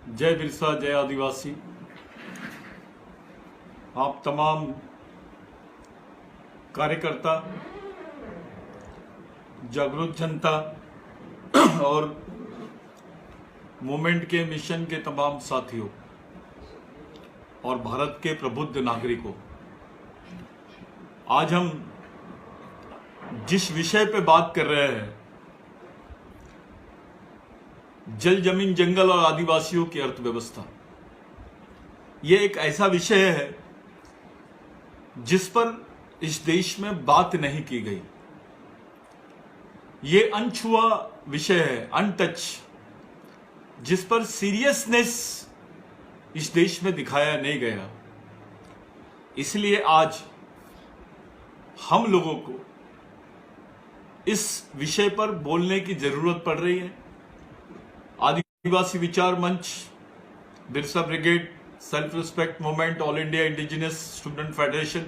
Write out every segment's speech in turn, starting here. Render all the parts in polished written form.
जय बिरसा, जय आदिवासी। आप तमाम कार्यकर्ता, जागरूक जनता और मूवमेंट के मिशन के तमाम साथियों और भारत के प्रबुद्ध नागरिकों, आज हम जिस विषय पे बात कर रहे हैं, जल, जमीन, जंगल और आदिवासियों की अर्थव्यवस्था, ये एक ऐसा विषय है जिस पर इस देश में बात नहीं की गई। ये अनछुआ विषय है, अनटच, जिस पर सीरियसनेस इस देश में दिखाया नहीं गया। इसलिए आज हम लोगों को इस विषय पर बोलने की जरूरत पड़ रही है। आदिवासी विचार मंच, Birsa brigade, self respect movement, all India indigenous student federation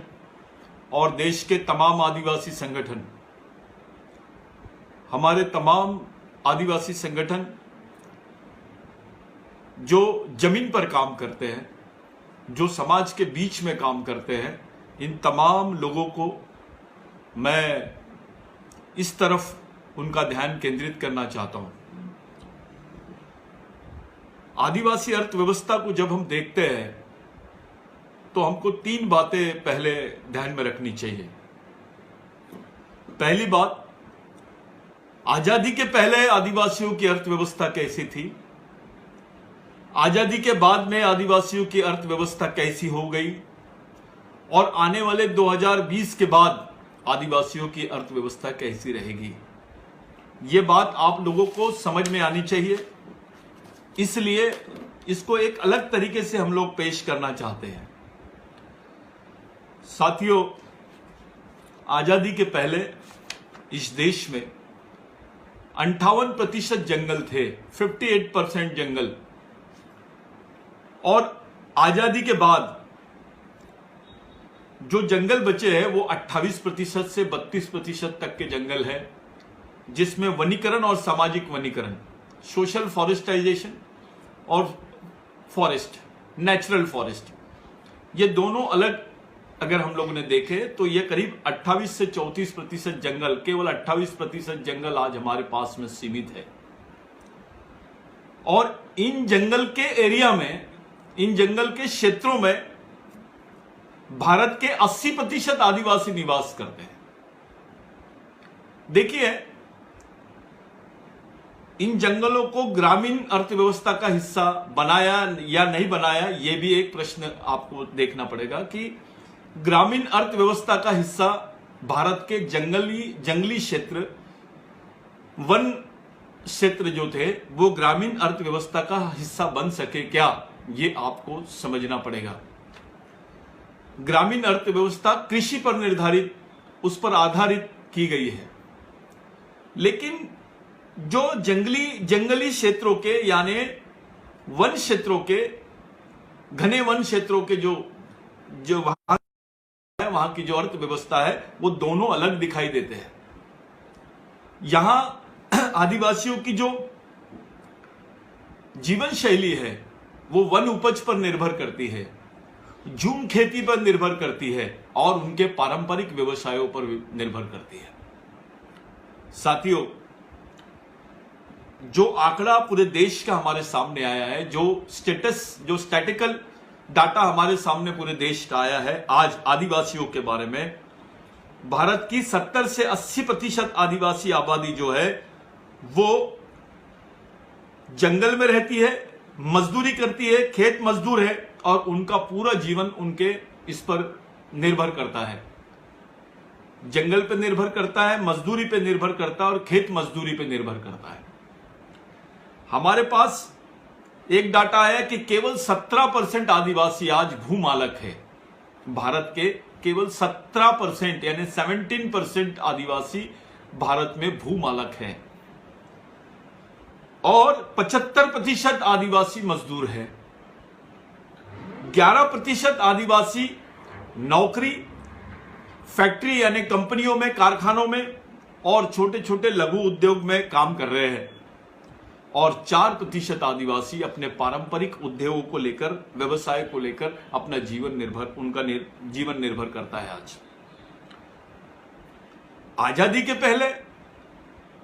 और देश के तमाम आदिवासी संगठन, हमारे तमाम आदिवासी संगठन जो जमीन पर काम करते हैं, जो समाज के बीच में काम करते हैं, इन तमाम लोगों को मैं इस तरफ उनका ध्यान केंद्रित करना चाहता हूं। आदिवासी अर्थव्यवस्था को जब हम देखते हैं तो हमको तीन बातें पहले ध्यान में रखनी चाहिए। पहली बात, आजादी के पहले आदिवासियों की अर्थव्यवस्था कैसी थी, आजादी के बाद में आदिवासियों की अर्थव्यवस्था कैसी हो गई, और आने वाले 2020 के बाद आदिवासियों की अर्थव्यवस्था कैसी रहेगी। ये बात आप लोगों को समझ में आनी चाहिए, इसलिए इसको एक अलग तरीके से हम लोग पेश करना चाहते हैं। साथियों, आजादी के पहले इस देश में 58% जंगल थे, 58% जंगल, और आजादी के बाद जो जंगल बचे हैं वो 28% से 32% तक के जंगल है, जिसमें वनीकरण और सामाजिक वनीकरण, सोशल फॉरेस्टाइजेशन और फॉरेस्ट, नेचुरल फॉरेस्ट, ये दोनों अलग अगर हम लोगों ने देखे तो ये करीब 28 से 34% जंगल, केवल 28% जंगल आज हमारे पास में सीमित है। और इन जंगल के एरिया में, इन जंगल के क्षेत्रों में भारत के 80% आदिवासी निवास करते हैं। देखिए, इन जंगलों को ग्रामीण अर्थव्यवस्था का हिस्सा बनाया या नहीं बनाया, यह भी एक प्रश्न आपको देखना पड़ेगा कि ग्रामीण अर्थव्यवस्था का हिस्सा भारत के जंगली क्षेत्र, वन क्षेत्र जो थे, वो ग्रामीण अर्थव्यवस्था का हिस्सा बन सके क्या, ये आपको समझना पड़ेगा। ग्रामीण अर्थव्यवस्था कृषि पर निर्धारित, उस पर आधारित की गई है, लेकिन जो जंगली क्षेत्रों के, यानी वन क्षेत्रों के, घने वन क्षेत्रों के जो वहां की जो अर्थव्यवस्था है, वो दोनों अलग दिखाई देते हैं। यहां आदिवासियों की जो जीवन शैली है वो वन उपज पर निर्भर करती है, झूम खेती पर निर्भर करती है और उनके पारंपरिक व्यवसायों पर निर्भर करती है। साथियों, जो आंकड़ा पूरे देश का हमारे सामने आया है, जो स्टैटिकल डाटा हमारे सामने पूरे देश का आया है आज आदिवासियों के बारे में, भारत की 70 से 80% आदिवासी आबादी जो है वो जंगल में रहती है, मजदूरी करती है, खेत मजदूर है, और उनका पूरा जीवन उनके इस पर निर्भर करता है। जंगल पे निर्भर करता है, मजदूरी पे निर्भर करता है और खेत मजदूरी पे निर्भर करता है। हमारे पास एक डाटा है कि केवल 17% आदिवासी आज भूमालक है। भारत के केवल 17% यानी 17% आदिवासी भारत में भूमालक है और 75% आदिवासी मजदूर है। 11% आदिवासी नौकरी, फैक्ट्री यानी कंपनियों में, कारखानों में और छोटे छोटे लघु उद्योग में काम कर रहे हैं, और 4% आदिवासी अपने पारंपरिक उद्योगों को लेकर, व्यवसाय को लेकर अपना जीवन निर्भर करता है। आज आजादी के पहले,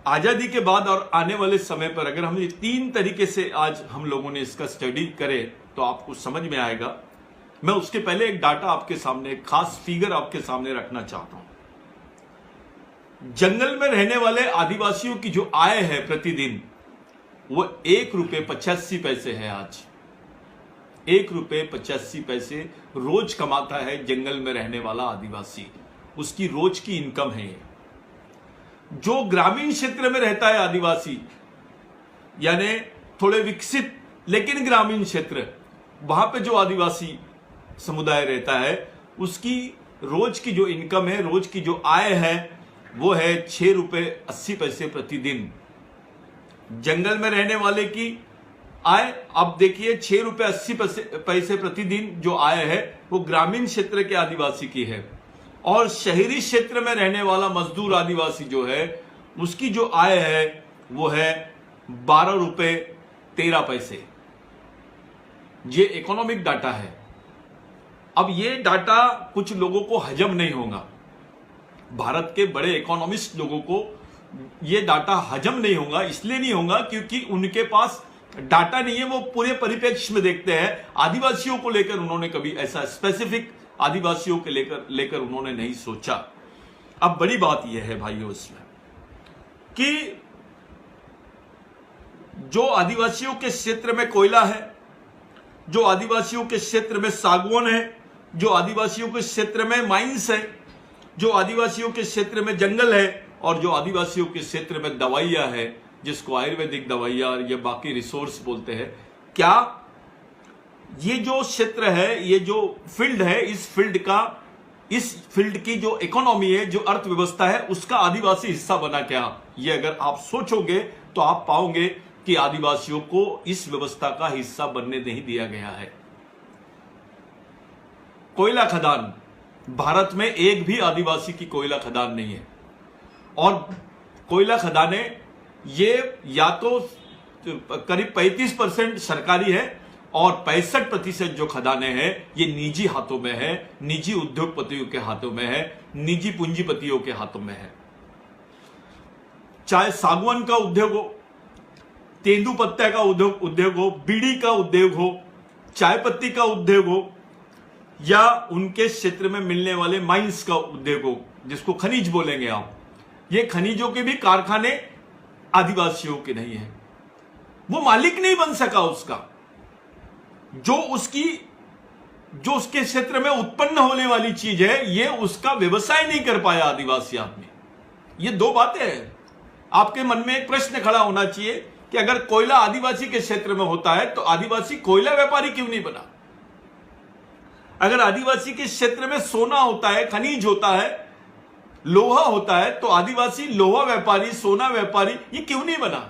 आजादी के बाद और आने वाले समय पर अगर हम ये 3 तरीके से आज हम लोगों ने इसका स्टडी करे तो आपको समझ में आएगा। मैं उसके पहले एक डाटा आपके सामने, एक खास फिगर आपके सामने रखना चाहता हूं। जंगल में रहने वाले आदिवासियों की जो आय है प्रतिदिन, वो 1 रुपये 85 पैसे है। आज 1 रुपये 85 पैसे रोज कमाता है जंगल में रहने वाला आदिवासी, उसकी रोज की इनकम है। जो ग्रामीण क्षेत्र में रहता है आदिवासी, यानी थोड़े विकसित लेकिन ग्रामीण क्षेत्र, वहां पे जो आदिवासी समुदाय रहता है, उसकी रोज की जो इनकम है, रोज की जो आय है, वो है 6 रुपये 80 पैसे प्रतिदिन। जंगल में रहने वाले की आय अब देखिए 6 रुपये 80 पैसे प्रतिदिन जो आय है, वो ग्रामीण क्षेत्र के आदिवासी की है। और शहरी क्षेत्र में रहने वाला मजदूर आदिवासी जो है, उसकी जो आय है वो है 12 रुपये 13 पैसे। ये इकोनॉमिक डाटा है। अब ये डाटा कुछ लोगों को हजम नहीं होगा, भारत के बड़े इकोनॉमिस्ट लोगों को ये डाटा हजम नहीं होगा। इसलिए नहीं होगा क्योंकि उनके पास डाटा नहीं है, वो पूरे परिप्रेक्ष्य में देखते हैं। आदिवासियों को लेकर उन्होंने कभी ऐसा स्पेसिफिक आदिवासियों के लेकर उन्होंने नहीं सोचा। अब बड़ी बात यह है भाइयों इसमें कि जो आदिवासियों के क्षेत्र में कोयला है, जो आदिवासियों के क्षेत्र में सागवान है, जो आदिवासियों के क्षेत्र में माइंस है, जो आदिवासियों के क्षेत्र में जंगल है, और जो आदिवासियों के क्षेत्र में दवाइयां है, जिसको आयुर्वेदिक दवाइयां और ये बाकी रिसोर्स बोलते हैं, क्या ये जो क्षेत्र है, ये जो फील्ड है, इस फील्ड की जो इकोनॉमी है, जो अर्थव्यवस्था है, उसका आदिवासी हिस्सा बना क्या? ये अगर आप सोचोगे तो आप पाओगे कि आदिवासियों को इस व्यवस्था का हिस्सा बनने नहीं दिया गया है। कोयला खदान, भारत में एक भी आदिवासी की कोयला खदान नहीं है। और कोयला खदानें ये या तो करीब 35% सरकारी है और 65% जो खदानें हैं ये निजी हाथों में है, निजी उद्योगपतियों के हाथों में है, निजी पूंजीपतियों के हाथों में है। चाहे सागवान का उद्योग हो, तेंदुपत्ता का उद्योग हो, बीड़ी का उद्योग हो, चाय पत्ती का उद्योग हो, या उनके क्षेत्र में मिलने वाले माइंस का उद्योग हो, जिसको खनिज बोलेंगे आप, ये खनिजों के भी कारखाने आदिवासियों के नहीं है। वो मालिक नहीं बन सका उसका, जो उसके क्षेत्र में उत्पन्न होने वाली चीज है, ये उसका व्यवसाय नहीं कर पाया आदिवासी आदमी। ये 2 बातें हैं। आपके मन में एक प्रश्न खड़ा होना चाहिए कि अगर कोयला आदिवासी के क्षेत्र में होता है तो आदिवासी कोयला व्यापारी क्यों नहीं बना? अगर आदिवासी के क्षेत्र में सोना होता है, खनिज होता है, लोहा होता है, तो आदिवासी लोहा व्यापारी, सोना व्यापारी ये क्यों नहीं बना?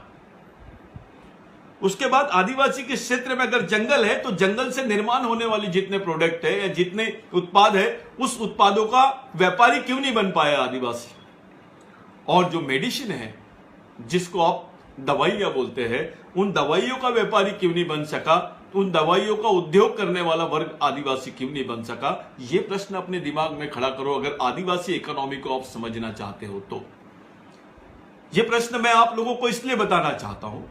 उसके बाद आदिवासी के क्षेत्र में अगर जंगल है तो जंगल से निर्माण होने वाली जितने प्रोडक्ट है या जितने उत्पाद है, उस उत्पादों का व्यापारी क्यों नहीं बन पाया आदिवासी? और जो मेडिसिन है, जिसको आप दवाइयां बोलते हैं, उन दवाइयों का व्यापारी क्यों नहीं बन सका? उन दवाइयों का उद्योग करने वाला वर्ग आदिवासी क्यों नहीं बन सका? ये प्रश्न अपने दिमाग में खड़ा करो अगर आदिवासी इकोनॉमी को आप समझना चाहते हो तो। ये प्रश्न मैं आप लोगों को इसलिए बताना चाहता हूं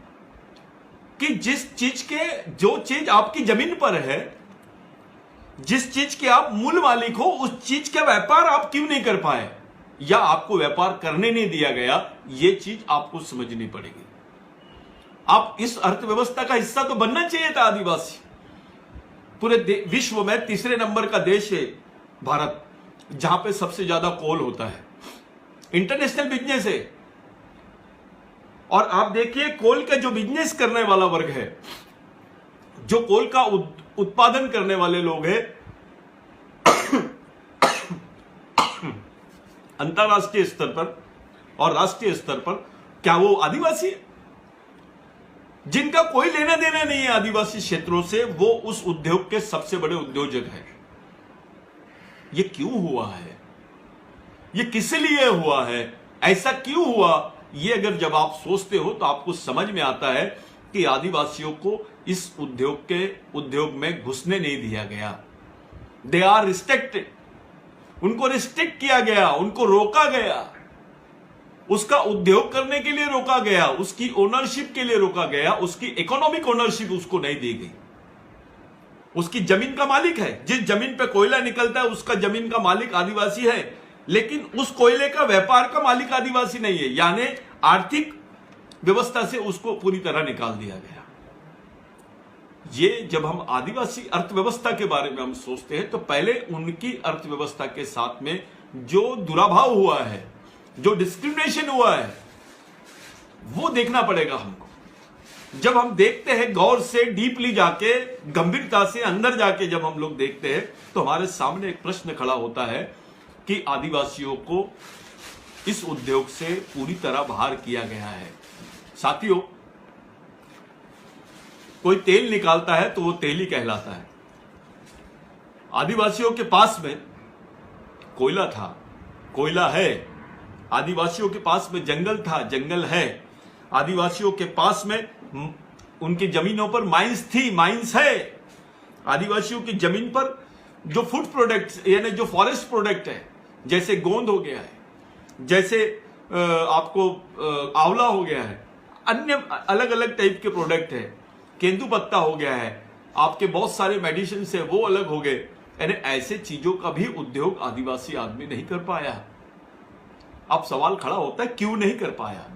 कि जो चीज आपकी जमीन पर है, जिस चीज के आप मूल मालिक हो, उस चीज का व्यापार आप क्यों नहीं कर पाए, या आपको व्यापार करने नहीं दिया गया, ये चीज आपको समझनी पड़ेगी। आप इस अर्थव्यवस्था का हिस्सा तो बनना चाहिए था आदिवासी। पूरे विश्व में 3रे नंबर का देश है भारत, जहां पे सबसे ज्यादा कोल होता है, इंटरनेशनल बिजनेस है। और आप देखिए कोल का जो बिजनेस करने वाला वर्ग है, जो कोल का उत्पादन करने वाले लोग हैं, अंतरराष्ट्रीय स्तर पर और राष्ट्रीय स्तर पर, क्या वो आदिवासी है? जिनका कोई लेना देना नहीं है आदिवासी क्षेत्रों से, वो उस उद्योग के सबसे बड़े उद्योजक हैं। ये क्यों हुआ है? ये किस लिए हुआ है? ऐसा क्यों हुआ? ये अगर जब आप सोचते हो तो आपको समझ में आता है कि आदिवासियों को इस उद्योग में घुसने नहीं दिया गया। दे आर रिस्ट्रिक्टेड, उनको रिस्ट्रिक्ट किया गया, उनको रोका गया, उसका उद्योग करने के लिए रोका गया, उसकी ओनरशिप के लिए रोका गया, उसकी इकोनॉमिक ओनरशिप उसको नहीं दी गई। उसकी जमीन का मालिक है, जिस जमीन पे कोयला निकलता है उसका जमीन का मालिक आदिवासी है, लेकिन उस कोयले का व्यापार का मालिक आदिवासी नहीं है, यानी आर्थिक व्यवस्था से उसको पूरी तरह निकाल दिया गया। ये जब हम आदिवासी अर्थव्यवस्था के बारे में हम सोचते हैं तो पहले उनकी अर्थव्यवस्था के साथ में जो दुराभाव हुआ है, जो डिस्क्रिमिनेशन हुआ है, वो देखना पड़ेगा हमको। जब हम देखते हैं गौर से, डीपली जाके, गंभीरता से अंदर जाके जब हम लोग देखते हैं तो हमारे सामने एक प्रश्न खड़ा होता है कि आदिवासियों को इस उद्योग से पूरी तरह बाहर किया गया है। साथियों, कोई तेल निकालता है तो वो तेल ही कहलाता है। आदिवासियों के पास में कोयला था, कोयला है। आदिवासियों के पास में जंगल था, जंगल है। आदिवासियों के पास में उनकी जमीनों पर माइंस थी, माइंस है। आदिवासियों की जमीन पर जो फूड प्रोडक्ट्स यानी जो फॉरेस्ट प्रोडक्ट है, जैसे गोंद हो गया है, जैसे आपको आंवला हो गया है, अन्य अलग अलग टाइप के प्रोडक्ट है, केंदू पत्ता हो गया है, आपके बहुत सारे मेडिसिन है वो अलग हो गए। यानी ऐसे चीजों का भी उद्योग आदिवासी आदमी नहीं कर पाया। अब सवाल खड़ा होता है क्यों नहीं कर पाया।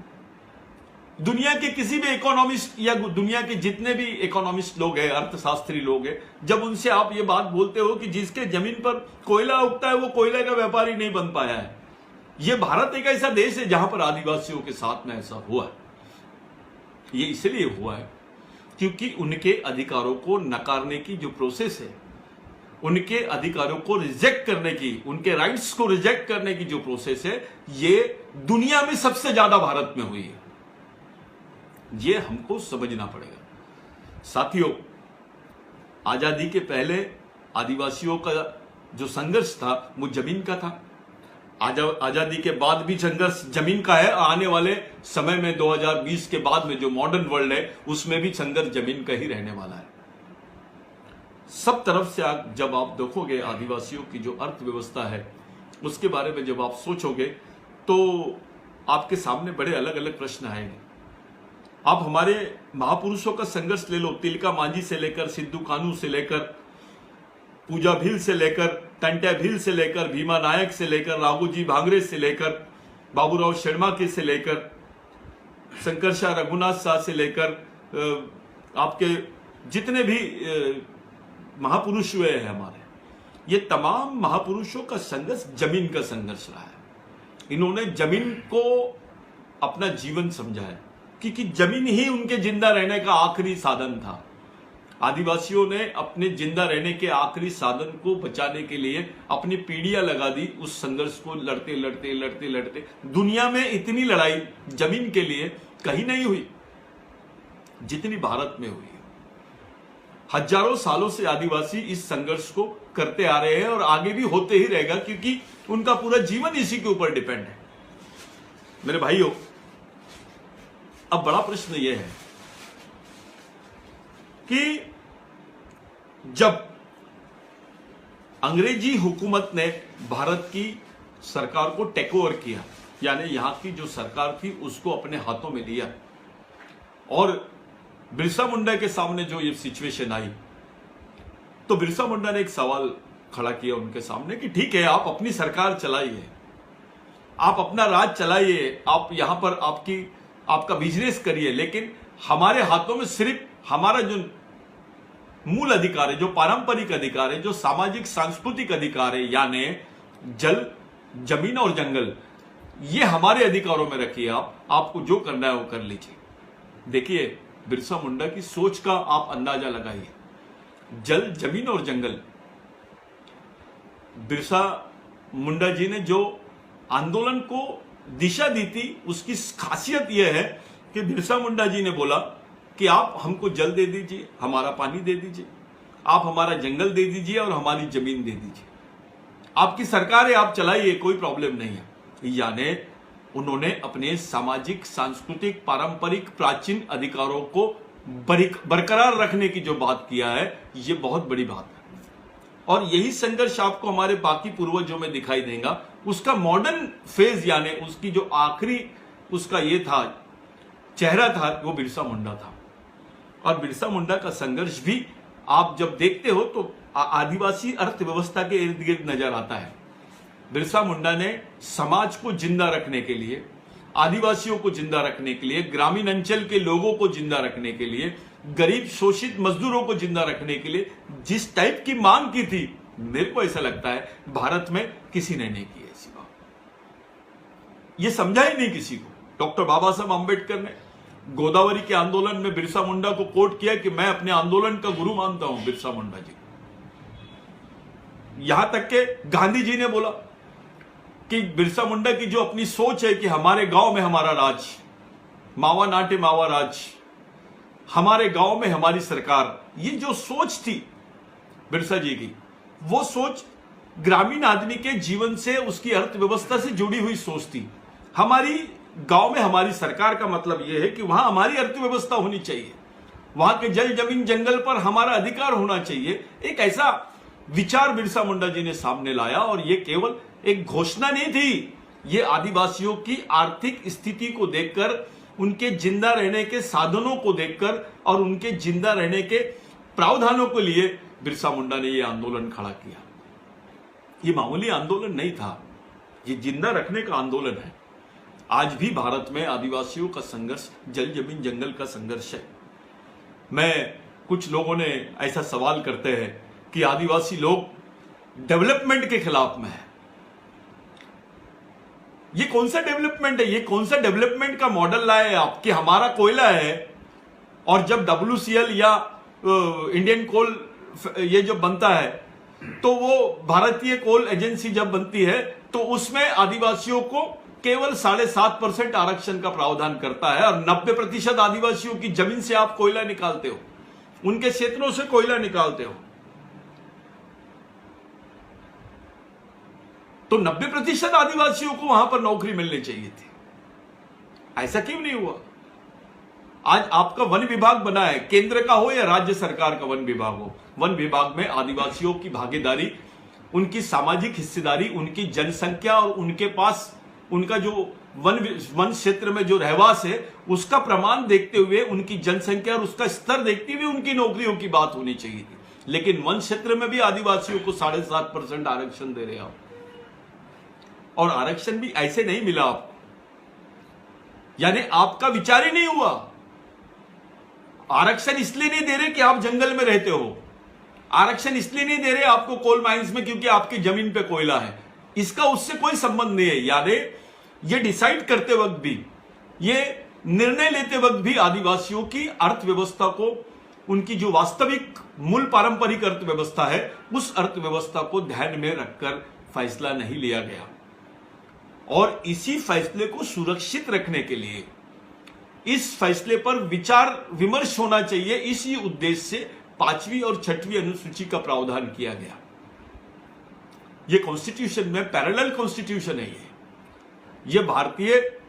दुनिया के किसी भी इकोनॉमिस्ट या दुनिया के जितने भी इकोनॉमिस्ट लोग हैं, अर्थशास्त्री लोग हैं, जब उनसे आप ये बात बोलते हो कि जिसके जमीन पर कोयला उगता है वो कोयले का व्यापारी नहीं बन पाया है। ये भारत एक ऐसा देश है जहां पर आदिवासियों के साथ में ऐसा हुआ है। ये इसलिए हुआ है क्योंकि उनके अधिकारों को नकारने की जो प्रोसेस है, उनके अधिकारों को रिजेक्ट करने की, उनके राइट्स को रिजेक्ट करने की जो प्रोसेस है, ये दुनिया में सबसे ज्यादा भारत में हुई है। ये हमको समझना पड़ेगा। साथियों, आजादी के पहले आदिवासियों का जो संघर्ष था वो जमीन का था। आजादी के बाद भी संघर्ष जमीन का है। आने वाले समय में 2020 के बाद में जो मॉडर्न वर्ल्ड है उसमें भी संघर्ष जमीन का ही रहने वाला है। सब तरफ से जब आप देखोगे आदिवासियों की जो अर्थव्यवस्था है उसके बारे में जब आप सोचोगे तो आपके सामने बड़े अलग अलग प्रश्न आएंगे। आप हमारे महापुरुषों का संघर्ष ले लो, तिलका मांझी से लेकर, सिद्धू कान्हू से लेकर, पूजा भील से लेकर, टंट्या भील से लेकर, भीमा नायक से लेकर, राघोजी भांगरे से लेकर, बाबूराव शर्मा के से लेकर, शंकरशाह रघुनाथ शाह से लेकर, आपके जितने भी महापुरुष हुए हैं हमारे, ये तमाम महापुरुषों का संघर्ष जमीन का संघर्ष रहा है। इन्होंने जमीन को अपना जीवन समझा है क्योंकि जमीन ही उनके जिंदा रहने का आखिरी साधन था। आदिवासियों ने अपने जिंदा रहने के आखिरी साधन को बचाने के लिए अपनी पीढ़ियां लगा दी उस संघर्ष को लड़ते लड़ते लड़ते लड़ते। दुनिया में इतनी लड़ाई जमीन के लिए कहीं नहीं हुई जितनी भारत में हुई। हजारों सालों से आदिवासी इस संघर्ष को करते आ रहे हैं और आगे भी होते ही रहेगा क्योंकि उनका पूरा जीवन इसी के ऊपर डिपेंड है। मेरे भाइयों, अब बड़ा प्रश्न यह है कि जब अंग्रेजी हुकूमत ने भारत की सरकार को टेक ओवर किया, यानी यहां की जो सरकार थी उसको अपने हाथों में लिया, और बिरसा मुंडा के सामने जो ये सिचुएशन आई तो बिरसा मुंडा ने एक सवाल खड़ा किया उनके सामने कि ठीक है, आप अपनी सरकार चलाइए, आप अपना राज चलाइए, आप यहां पर आपका बिजनेस करिए, लेकिन हमारे हाथों में सिर्फ हमारा जो मूल अधिकार है, जो पारंपरिक अधिकार है, जो सामाजिक सांस्कृतिक अधिकार है, यानी जल, जमीन और जंगल, ये हमारे अधिकारों में रखिए। आपको जो करना है वो कर लीजिए। देखिए, बिरसा मुंडा की सोच का आप अंदाजा लगाइए। जल, जमीन और जंगल। बिरसा मुंडा जी ने जो आंदोलन को दिशा दी थी उसकी खासियत यह है कि बिरसा मुंडा जी ने बोला कि आप हमको जल दे दीजिए, हमारा पानी दे दीजिए, आप हमारा जंगल दे दीजिए और हमारी जमीन दे दीजिए, आपकी सरकार है, आप चलाइए, कोई प्रॉब्लम नहीं है। यानी उन्होंने अपने सामाजिक, सांस्कृतिक, पारंपरिक, प्राचीन अधिकारों को बरकरार रखने की जो बात किया है, ये बहुत बड़ी बात है। और यही संघर्ष आपको हमारे बाकी पूर्वजों में दिखाई देगा। उसका मॉडर्न फेज यानी उसकी जो आखिरी उसका ये था चेहरा था, वो बिरसा मुंडा था। और बिरसा मुंडा का संघर्ष भी आप जब देखते हो तो आदिवासी अर्थव्यवस्था के इर्द गिर्द नजर आता है। बिरसा मुंडा ने समाज को जिंदा रखने के लिए, आदिवासियों को जिंदा रखने के लिए, ग्रामीण अंचल के लोगों को जिंदा रखने के लिए, गरीब शोषित मजदूरों को जिंदा रखने के लिए जिस टाइप की मांग की थी, मेरे को ऐसा लगता है भारत में किसी ने नहीं की ऐसी बात। ये समझा ही नहीं किसी को। डॉक्टर बाबा साहब अंबेडकर ने गोदावरी के आंदोलन में बिरसा मुंडा को कोट किया कि मैं अपने आंदोलन का गुरु मानता हूं बिरसा मुंडा जी। यहां तक के गांधी जी ने बोला कि बिरसा मुंडा की जो अपनी सोच है कि हमारे गांव में हमारा राज, मावा नाटे मावा राज, हमारे गांव में हमारी सरकार, ये जो सोच थी बिरसा जी की, वो सोच ग्रामीण आदमी के जीवन से, उसकी अर्थव्यवस्था से जुड़ी हुई सोच थी। हमारी गांव में हमारी सरकार का मतलब यह है कि वहां हमारी अर्थव्यवस्था होनी चाहिए, वहां के जल जमीन जंगल पर हमारा अधिकार होना चाहिए। एक ऐसा विचार बिरसा मुंडा जी ने सामने लाया। और यह केवल एक घोषणा नहीं थी, ये आदिवासियों की आर्थिक स्थिति को देखकर, उनके जिंदा रहने के साधनों को देखकर और उनके जिंदा रहने के प्रावधानों के लिए बिरसा मुंडा ने यह आंदोलन खड़ा किया। ये मामूली आंदोलन नहीं था, ये जिंदा रखने का आंदोलन है। आज भी भारत में आदिवासियों का संघर्ष जल जमीन जंगल का संघर्ष है। कुछ लोगों ने ऐसा सवाल करते हैं कि आदिवासी लोग डेवलपमेंट के खिलाफ में है। ये कौन सा डेवलपमेंट है? ये कौन सा डेवलपमेंट का मॉडल लाए आप कि हमारा कोयला है और जब WCL या इंडियन कोल ये जो बनता है तो वो भारतीय कोल एजेंसी जब बनती है तो उसमें आदिवासियों को केवल 7.5% आरक्षण का प्रावधान करता है और 90% आदिवासियों की जमीन से आप कोयला निकालते हो, उनके क्षेत्रों से कोयला निकालते हो। तो 90% आदिवासियों को वहां पर नौकरी मिलनी चाहिए थी। ऐसा क्यों नहीं हुआ? आज आपका वन विभाग बना है, केंद्र का हो या राज्य सरकार का वन विभाग हो, वन विभाग में आदिवासियों की भागीदारी, उनकी सामाजिक हिस्सेदारी, उनकी जनसंख्या और उनके पास उनका जो वन क्षेत्र में जो रहवास है उसका प्रमाण देखते हुए, उनकी जनसंख्या और उसका स्तर देखते हुए उनकी नौकरियों की बात होनी चाहिए थी। लेकिन वन क्षेत्र में भी आदिवासियों को 7.5% आरक्षण दे रहे आप, और आरक्षण भी ऐसे नहीं मिला आपको, यानी आपका विचार ही नहीं हुआ। आरक्षण इसलिए नहीं दे रहे कि आप जंगल में रहते हो, आरक्षण इसलिए नहीं दे रहे आपको कोल माइंस में क्योंकि आपकी जमीन पे कोयला है, इसका उससे कोई संबंध नहीं है। यानी ये डिसाइड करते वक्त भी, ये निर्णय लेते वक्त भी आदिवासियों की अर्थव्यवस्था को, उनकी जो वास्तविक मूल पारंपरिक अर्थव्यवस्था है, उस अर्थव्यवस्था को ध्यान में रखकर फैसला नहीं लिया गया। और इसी फैसले को सुरक्षित रखने के लिए, इस फैसले पर विचार विमर्श होना चाहिए, इसी उद्देश्य से 5वीं और 6वीं अनुसूची का प्रावधान किया गया। यह कॉन्स्टिट्यूशन में पैरेलल कॉन्स्टिट्यूशन है। यह भारतीय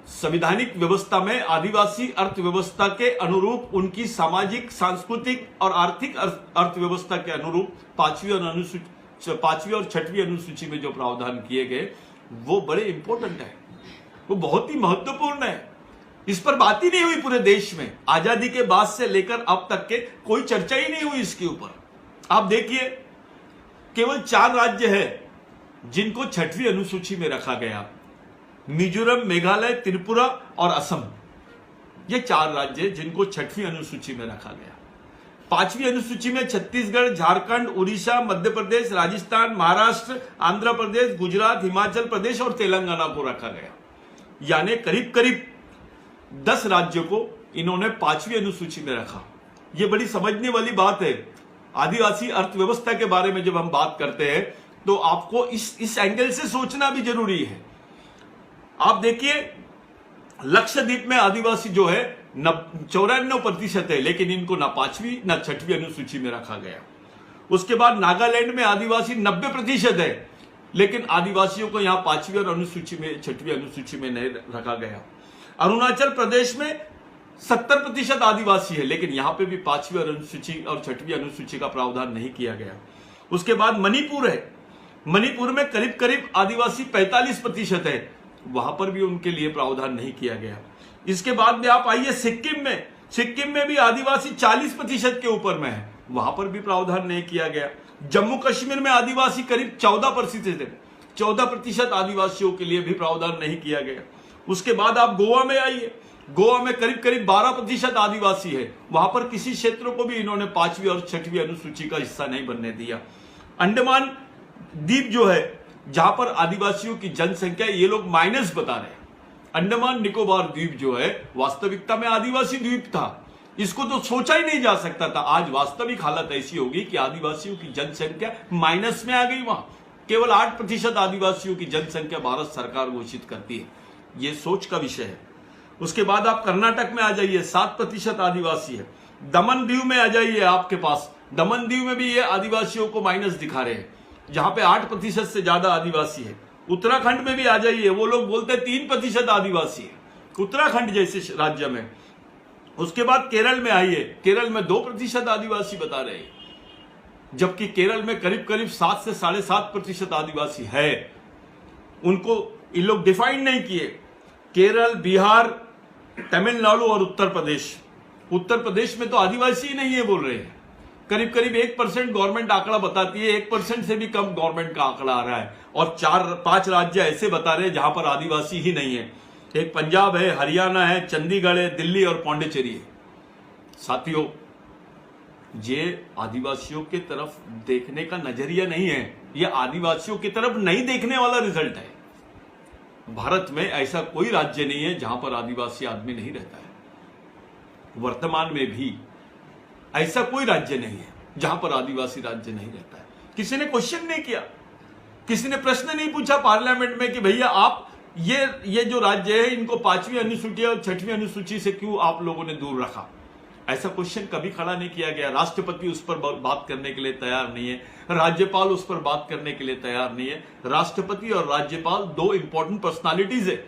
संवैधानिक व्यवस्था में आदिवासी अर्थव्यवस्था के अनुरूप, उनकी सामाजिक, सांस्कृतिक और आर्थिक अर्थव्यवस्था के अनुरूप 5वीं और 6वीं अनुसूची में जो प्रावधान किए गए वो बड़े इंपॉर्टेंट है, वो बहुत ही महत्वपूर्ण है। इस पर बात ही नहीं हुई पूरे देश में, आजादी के बाद से लेकर अब तक के कोई चर्चा ही नहीं हुई इसके ऊपर। आप देखिए, केवल 4 राज्य हैं जिनको 6वीं अनुसूची में रखा गया, मिजोरम, मेघालय, त्रिपुरा और असम। ये 4 राज्य जिनको 6वीं अनुसूची में रखा गया। 5वीं अनुसूची में छत्तीसगढ़, झारखंड, उड़ीसा, मध्य प्रदेश, राजस्थान, महाराष्ट्र, आंध्र प्रदेश, गुजरात, हिमाचल प्रदेश और तेलंगाना को रखा गया। यानी करीब करीब 10 राज्यों को इन्होंने 5वीं अनुसूची में रखा। यह बड़ी समझने वाली बात है। आदिवासी अर्थव्यवस्था के बारे में जब हम बात करते हैं तो आपको इस एंगल से सोचना भी जरूरी है। आप देखिए, लक्षद्वीप में आदिवासी जो है 94% है, लेकिन इनको ना 5वीं ना 6वीं अनुसूची में रखा गया। उसके बाद नागालैंड में आदिवासी 90% है, लेकिन आदिवासियों को यहां 5वीं और 6वीं अनुसूची में नहीं रखा गया। अरुणाचल प्रदेश में 70% आदिवासी है, लेकिन यहां पे भी 5वीं अनुसूची और 6वीं अनुसूची का प्रावधान नहीं किया गया। उसके बाद मणिपुर है, मणिपुर में करीब करीब आदिवासी 45% है, वहां पर भी उनके लिए प्रावधान नहीं किया गया। इसके बाद में आप आइए सिक्किम में, सिक्किम में भी आदिवासी 40% के ऊपर में है, वहां पर भी प्रावधान नहीं किया गया। जम्मू कश्मीर में आदिवासी करीब 14% है, 14% आदिवासियों के लिए भी प्रावधान नहीं किया गया। उसके बाद आप गोवा में आइए, गोवा में करीब करीब 12% आदिवासी है, वहां पर किसी क्षेत्रों को भी इन्होंने 5वीं और 6वीं अनुसूची का हिस्सा नहीं बनने दिया। अंडमान द्वीप जो है, जहां पर आदिवासियों की जनसंख्या ये लोग माइनस बता रहे हैं। अंडमान निकोबार द्वीप जो है वास्तविकता में आदिवासी द्वीप था, इसको तो सोचा ही नहीं जा सकता था। आज वास्तविक हालत ऐसी होगी कि आदिवासियों की जनसंख्या माइनस में आ गई। वहां केवल 8% आदिवासियों की जनसंख्या भारत सरकार घोषित करती है, यह सोच का विषय है। उसके बाद आप कर्नाटक में आ जाइए, 7% आदिवासी है। दमन दीव में आ जाइए, आपके पास दमन दीव में भी ये आदिवासियों को माइनस दिखा रहे हैं, जहां पे 8% से ज्यादा आदिवासी है। उत्तराखंड में भी आ जाइए, वो लोग बोलते हैं 3% आदिवासी है, उत्तराखंड जैसे राज्य में। उसके बाद केरल में आइए, केरल में 2% आदिवासी बता रहे हैं, जबकि केरल में करीब करीब 7 से 7.5% आदिवासी है। उनको इन लोग डिफाइन नहीं किए। केरल, बिहार, तमिलनाडु और उत्तर प्रदेश, उत्तर प्रदेश में तो आदिवासी ही नहीं है बोल रहे हैं। करीब करीब 1% गवर्नमेंट आंकड़ा बताती है, 1% से भी कम गवर्नमेंट का आंकड़ा आ रहा है। और 4-5 राज्य ऐसे बता रहे हैं जहां पर आदिवासी ही नहीं है। एक पंजाब है, हरियाणा है, चंडीगढ़ है, दिल्ली और पौंडीचेरी है। साथियों, ये आदिवासियों की तरफ देखने का नजरिया नहीं है, ये आदिवासियों की तरफ नहीं देखने वाला रिजल्ट है। भारत में ऐसा कोई राज्य नहीं है जहां पर आदिवासी आदमी नहीं रहता है। वर्तमान में भी ऐसा कोई राज्य नहीं है जहां पर आदिवासी राज्य नहीं रहता है। किसी ने क्वेश्चन नहीं किया, किसी ने प्रश्न नहीं पूछा पार्लियामेंट में कि भैया आप ये जो राज्य है इनको 5वीं अनुसूची और 6वीं अनुसूची से क्यों आप लोगों ने दूर रखा। ऐसा क्वेश्चन कभी खड़ा नहीं किया गया। राष्ट्रपति उस पर बात करने के लिए तैयार नहीं है, राज्यपाल उस पर बात करने के लिए तैयार नहीं है। राष्ट्रपति और राज्यपाल 2 इंपॉर्टेंट पर्सनालिटीज है,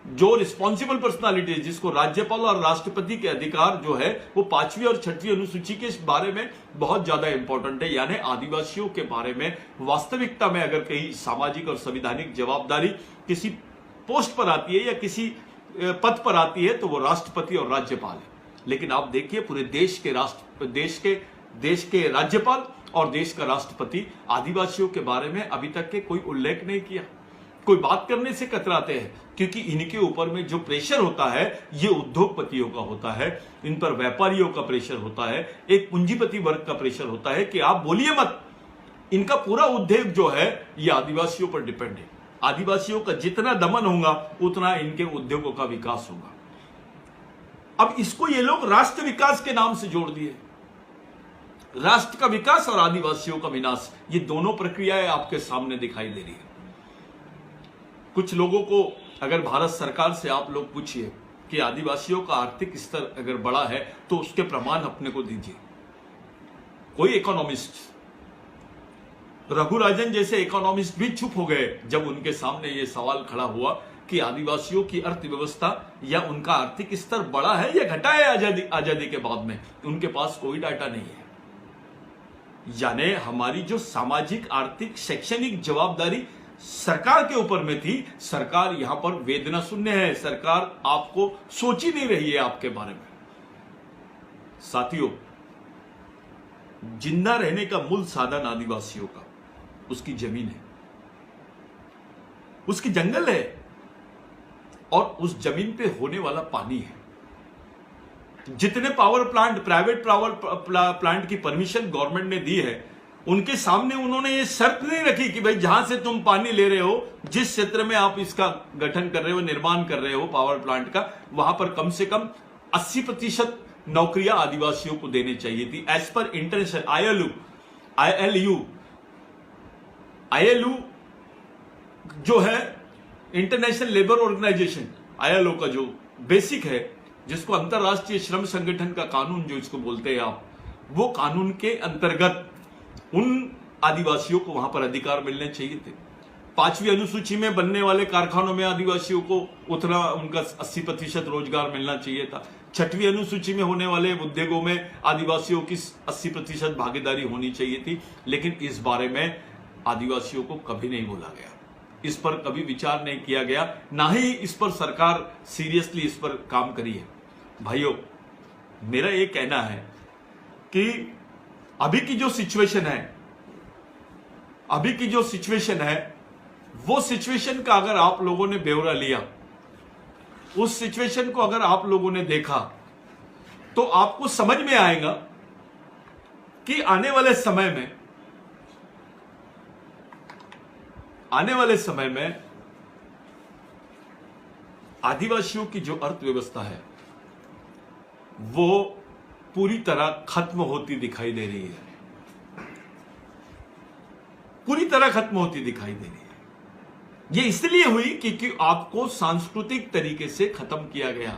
जो रिस्पॉन्सिबल पर्सनालिटी है, जिसको राज्यपाल और राष्ट्रपति के अधिकार जो है वो 5वीं और 6वीं अनुसूची के बारे में बहुत ज्यादा इंपॉर्टेंट है। यानी आदिवासियों के बारे में वास्तविकता में अगर कहीं सामाजिक और संवैधानिक जवाबदारी किसी पोस्ट पर आती है या किसी पद पर आती है तो वो राष्ट्रपति और राज्यपाल है। लेकिन आप देखिए पूरे देश के राज्यपाल और देश का राष्ट्रपति आदिवासियों के बारे में अभी तक के कोई उल्लेख नहीं किया, कोई बात करने से कतराते हैं, क्योंकि इनके ऊपर में जो प्रेशर होता है ये उद्योगपतियों का होता है, इन पर व्यापारियों का प्रेशर होता है, एक पूंजीपति वर्ग का प्रेशर होता है कि आप बोलिए मत। इनका पूरा उद्योग जो है ये आदिवासियों पर डिपेंड है। आदिवासियों का जितना दमन होगा उतना इनके उद्योगों का विकास होगा। अब इसको ये लोग राष्ट्र विकास के नाम से जोड़ दिए। राष्ट्र का विकास और आदिवासियों का विनाश, ये दोनों प्रक्रियाएं आपके सामने दिखाई दे रही है। कुछ लोगों को अगर भारत सरकार से आप लोग पूछिए कि आदिवासियों का आर्थिक स्तर अगर बड़ा है तो उसके प्रमाण अपने को दीजिए। कोई इकोनॉमिस्ट, रघुराजन जैसे इकोनॉमिस्ट भी चुप हो गए जब उनके सामने यह सवाल खड़ा हुआ कि आदिवासियों की अर्थव्यवस्था या उनका आर्थिक स्तर बढ़ा है या घटा है आजादी के बाद में। उनके पास कोई डाटा नहीं है। यानी हमारी जो सामाजिक, आर्थिक, शैक्षणिक जवाबदारी सरकार के ऊपर में थी, सरकार यहां पर वेदना शून्य है। सरकार आपको सोच ही नहीं रही है आपके बारे में। साथियों, जिंदा रहने का मूल साधन आदिवासियों का उसकी जमीन है, उसकी जंगल है और उस जमीन पे होने वाला पानी है। जितने power plant, private power plant की परमिशन गवर्नमेंट ने दी है, उनके सामने उन्होंने ये शर्त नहीं रखी कि भाई जहां से तुम पानी ले रहे हो, जिस क्षेत्र में आप इसका गठन कर रहे हो, निर्माण कर रहे हो पावर प्लांट का, वहां पर कम से कम 80% नौकरियां आदिवासियों को देनी चाहिए थी। एज पर इंटरनेशनल ILO जो है इंटरनेशनल लेबर ऑर्गेनाइजेशन, ILO का जो बेसिक है, जिसको अंतरराष्ट्रीय श्रम संगठन का कानून जो इसको बोलते हैं आप, वो कानून के अंतर्गत उन आदिवासियों को वहां पर अधिकार मिलने चाहिए थे। 5वीं अनुसूची में बनने वाले कारखानों में आदिवासियों को उतना उनका 80% रोजगार मिलना चाहिए था। छठवीं अनुसूची में होने वाले उद्योगों में आदिवासियों की 80% भागीदारी होनी चाहिए थी, लेकिन इस बारे में आदिवासियों को कभी नहीं बोला गया, इस पर कभी विचार नहीं किया गया, ना ही इस पर सरकार सीरियसली इस पर काम करी है। भाइयों, मेरा ये कहना है कि अभी की जो सिचुएशन है वो सिचुएशन का अगर आप लोगों ने ब्यौरा लिया, उस सिचुएशन को अगर आप लोगों ने देखा, तो आपको समझ में आएगा कि आने वाले समय में आदिवासियों की जो अर्थव्यवस्था है वो पूरी तरह खत्म होती दिखाई दे रही है, पूरी तरह खत्म होती दिखाई दे रही है। ये इसलिए हुई क्योंकि आपको सांस्कृतिक तरीके से खत्म किया गया,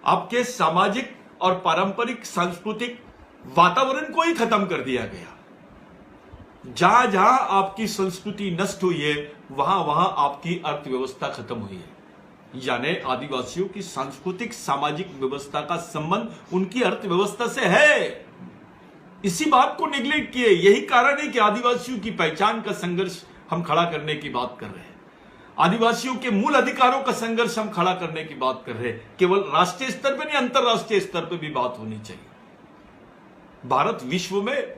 आपके सामाजिक और पारंपरिक सांस्कृतिक वातावरण को ही खत्म कर दिया गया। जहां जहां आपकी संस्कृति नष्ट हुई है, वहां वहां आपकी अर्थव्यवस्था खत्म हुई है। यानी आदिवासियों की सांस्कृतिक सामाजिक व्यवस्था का संबंध उनकी अर्थव्यवस्था से है। इसी बात को नेग्लेक्ट किए, यही कारण है कि आदिवासियों की पहचान का संघर्ष हम खड़ा करने की बात कर रहे हैं, आदिवासियों के मूल अधिकारों का संघर्ष हम खड़ा करने की बात कर रहे हैं। केवल राष्ट्रीय स्तर पर नहीं, अंतरराष्ट्रीय स्तर पर भी बात होनी चाहिए। भारत विश्व में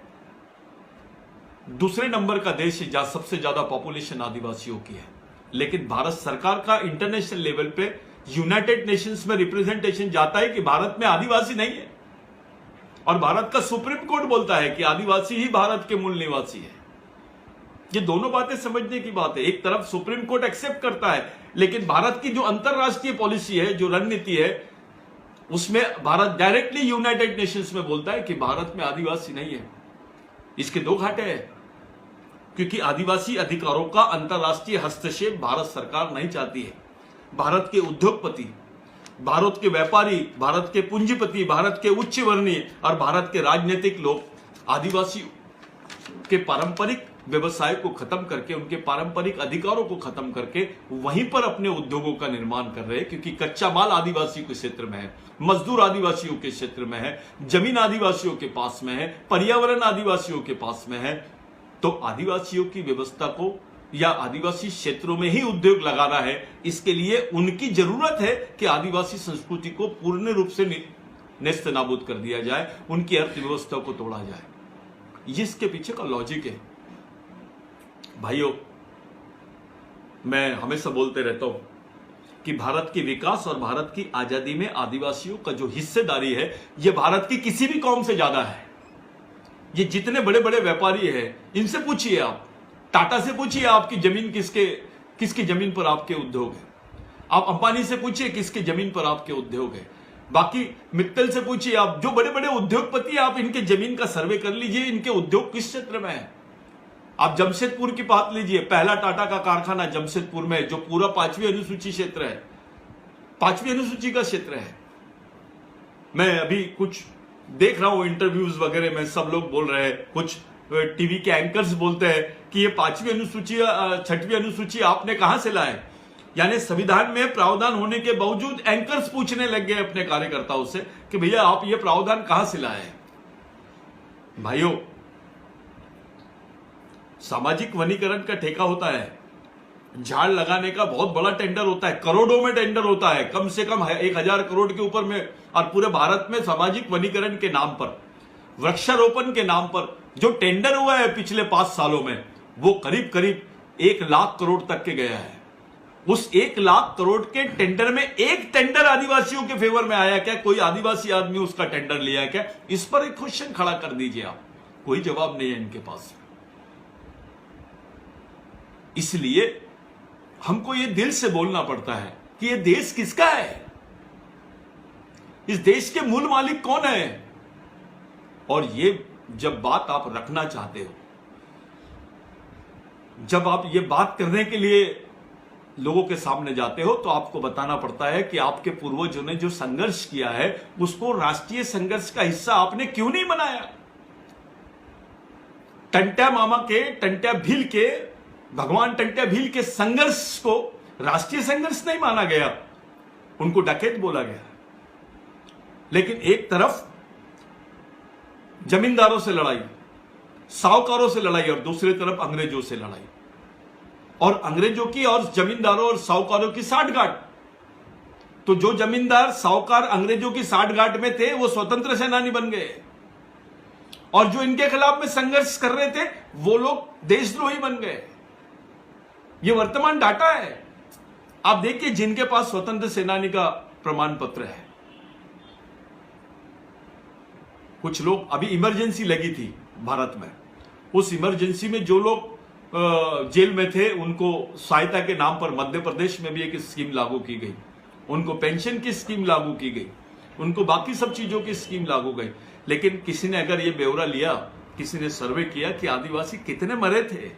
दूसरे नंबर का देश है जहां सबसे ज्यादा पॉपुलेशन आदिवासियों की है, लेकिन भारत सरकार का इंटरनेशनल लेवल पे यूनाइटेड नेशंस में रिप्रेजेंटेशन जाता है कि भारत में आदिवासी नहीं है, और भारत का सुप्रीम कोर्ट बोलता है कि आदिवासी ही भारत के मूल निवासी है। ये दोनों बातें समझने की बात है। एक तरफ सुप्रीम कोर्ट एक्सेप्ट करता है, लेकिन भारत की जो अंतरराष्ट्रीय पॉलिसी है, जो रणनीति है, उसमें भारत डायरेक्टली यूनाइटेड नेशंस में बोलता है कि भारत में आदिवासी नहीं है। इसके दो घाटे हैं, क्योंकि आदिवासी अधिकारों का अंतरराष्ट्रीय हस्तक्षेप भारत सरकार नहीं चाहती है। भारत के उद्योगपति, भारत के व्यापारी, भारत के पूंजीपति, भारत के उच्च वर्णीय और भारत के राजनीतिक लोग आदिवासी के पारंपरिक व्यवसाय को खत्म करके, उनके पारंपरिक अधिकारों को खत्म करके वहीं पर अपने उद्योगों का निर्माण कर रहे हैं, क्योंकि कच्चा माल आदिवासी के क्षेत्र में है, मजदूर आदिवासियों के क्षेत्र में है, जमीन आदिवासियों के पास में है, पर्यावरण आदिवासियों के पास में है। तो आदिवासियों की व्यवस्था को या आदिवासी क्षेत्रों में ही उद्योग लगाना है, इसके लिए उनकी जरूरत है कि आदिवासी संस्कृति को पूर्ण रूप से नेस्त नाबूद कर दिया जाए, उनकी अर्थव्यवस्था को तोड़ा जाए। ये इसके पीछे का लॉजिक है। भाइयों, मैं हमेशा बोलते रहता हूं कि भारत के विकास और भारत की आजादी में आदिवासियों का जो हिस्सेदारी है, यह भारत की किसी भी कौम से ज्यादा है। ये जितने बड़े बड़े व्यापारी हैं, इनसे पूछिए, आप टाटा से पूछिए आपकी जमीन किसकी जमीन पर आपके उद्योग है, आप अंबानी से पूछिए किसकी जमीन पर आपके उद्योग है, बाकी मित्तल से पूछिए, आप जो बड़े बड़े उद्योगपति, आप इनके जमीन का सर्वे कर लीजिए, इनके उद्योग किस क्षेत्र में है। आप जमशेदपुर की बात लीजिए, पहला टाटा का कारखाना जमशेदपुर में, जो पूरा 5वीं अनुसूची क्षेत्र है, 5वीं अनुसूची का क्षेत्र है। मैं अभी कुछ देख रहा हूं इंटरव्यूज वगैरह में, सब लोग बोल रहे हैं, कुछ टीवी के एंकर्स बोलते हैं कि ये 5वीं अनुसूची 6वीं अनुसूची आपने कहां से लाए। यानी संविधान में प्रावधान होने के बावजूद एंकर्स पूछने लग गए अपने कार्यकर्ताओं से कि भैया आप ये प्रावधान कहां से लाए। भाइयों, सामाजिक वनीकरण का ठेका होता है, झाड़ लगाने का बहुत बड़ा टेंडर होता है, करोड़ों में टेंडर होता है, कम से कम 1000 करोड़ के ऊपर में। और पूरे भारत में सामाजिक वनीकरण के नाम पर, वृक्षारोपण के नाम पर जो टेंडर हुआ है पिछले 5 सालों में, वो करीब करीब 1 लाख करोड़ तक के गया है। उस 1 लाख करोड़ के टेंडर में एक टेंडर आदिवासियों के फेवर में आया क्या? कोई आदिवासी आदमी उसका टेंडर लिया क्या? इस पर एक क्वेश्चन खड़ा कर दीजिए आप। कोई जवाब नहीं है इनके पास। इसलिए हमको ये दिल से बोलना पड़ता है कि ये देश किसका है, इस देश के मूल मालिक कौन है। और ये जब बात आप रखना चाहते हो, जब आप ये बात करने के लिए लोगों के सामने जाते हो, तो आपको बताना पड़ता है कि आपके पूर्वजों ने जो संघर्ष किया है उसको राष्ट्रीय संघर्ष का हिस्सा आपने क्यों नहीं बनाया। टंट्या मामा के, टंट्या भील के, भगवान टंट्या भील के संघर्ष को राष्ट्रीय संघर्ष नहीं माना गया, उनको डकैत बोला गया। लेकिन एक तरफ जमींदारों से लड़ाई, साहूकारों से लड़ाई और दूसरी तरफ अंग्रेजों से लड़ाई, और अंग्रेजों की और जमींदारों और साहूकारों की साठगांठ। तो जो जमींदार साहूकार अंग्रेजों की साठगांठ में थे वो स्वतंत्र सेनानी बन गए, और जो इनके खिलाफ में संघर्ष कर रहे थे वो लोग देशद्रोही बन गए। ये वर्तमान डाटा है। आप देखिए, जिनके पास स्वतंत्र सेनानी का प्रमाण पत्र है, कुछ लोग, अभी इमरजेंसी लगी थी भारत में, उस इमरजेंसी में जो लोग जेल में थे उनको सहायता के नाम पर मध्य प्रदेश में भी एक स्कीम लागू की गई, उनको पेंशन की स्कीम लागू की गई, उनको बाकी सब चीजों की स्कीम लागू गई। लेकिन किसी ने अगर ये ब्यौरा लिया, किसी ने सर्वे किया कि आदिवासी कितने मरे थे,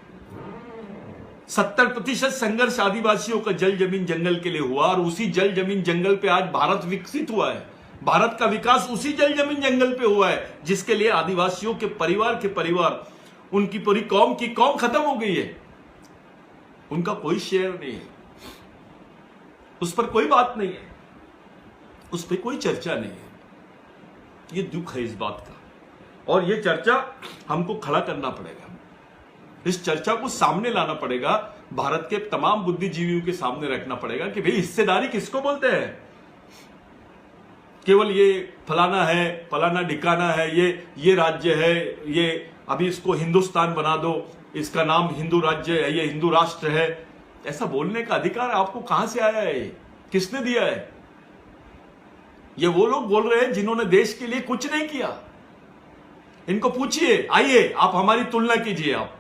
70% संघर्ष आदिवासियों का जल जमीन जंगल के लिए हुआ, और उसी जल जमीन जंगल पे आज भारत विकसित हुआ है। भारत का विकास उसी जल जमीन जंगल पे हुआ है, जिसके लिए आदिवासियों के परिवार, उनकी पूरी कौम की कौम खत्म हो गई है। उनका कोई शेयर नहीं है, उस पर कोई बात नहीं है, उस पर कोई चर्चा नहीं है। ये दुख है इस बात का, और ये चर्चा हमको खड़ा करना पड़ेगा। इस चर्चा को सामने लाना पड़ेगा, भारत के तमाम बुद्धिजीवियों के सामने रखना पड़ेगा कि भाई हिस्सेदारी किसको बोलते हैं। केवल ये फलाना है, फलाना ठिकाना है, ये राज्य है, ये अभी इसको हिंदुस्तान बना दो, इसका नाम हिंदू राज्य है, ये हिंदू राष्ट्र है, ऐसा बोलने का अधिकार आपको कहां से आया है? किसने दिया है? ये वो लोग बोल रहे हैं जिन्होंने देश के लिए कुछ नहीं किया। इनको पूछिए, आइए आप हमारी तुलना कीजिए। आप,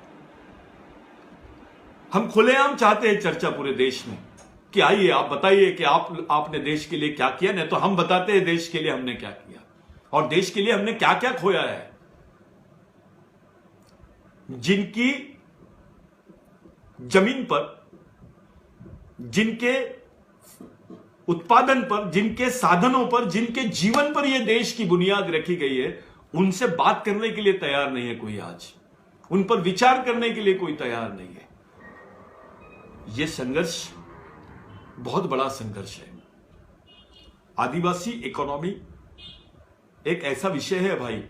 हम खुलेआम चाहते हैं चर्चा पूरे देश में कि आइए आप बताइए कि आपने देश के लिए क्या किया, नहीं तो हम बताते हैं देश के लिए हमने क्या किया और देश के लिए हमने क्या क्या खोया है। जिनकी जमीन पर, जिनके उत्पादन पर, जिनके साधनों पर, जिनके जीवन पर यह देश की बुनियाद रखी गई है, उनसे बात करने के लिए तैयार नहीं है कोई। आज उन पर विचार करने के लिए कोई तैयार नहीं है। यह संघर्ष बहुत बड़ा संघर्ष है। आदिवासी इकोनॉमी एक ऐसा विषय है भाई,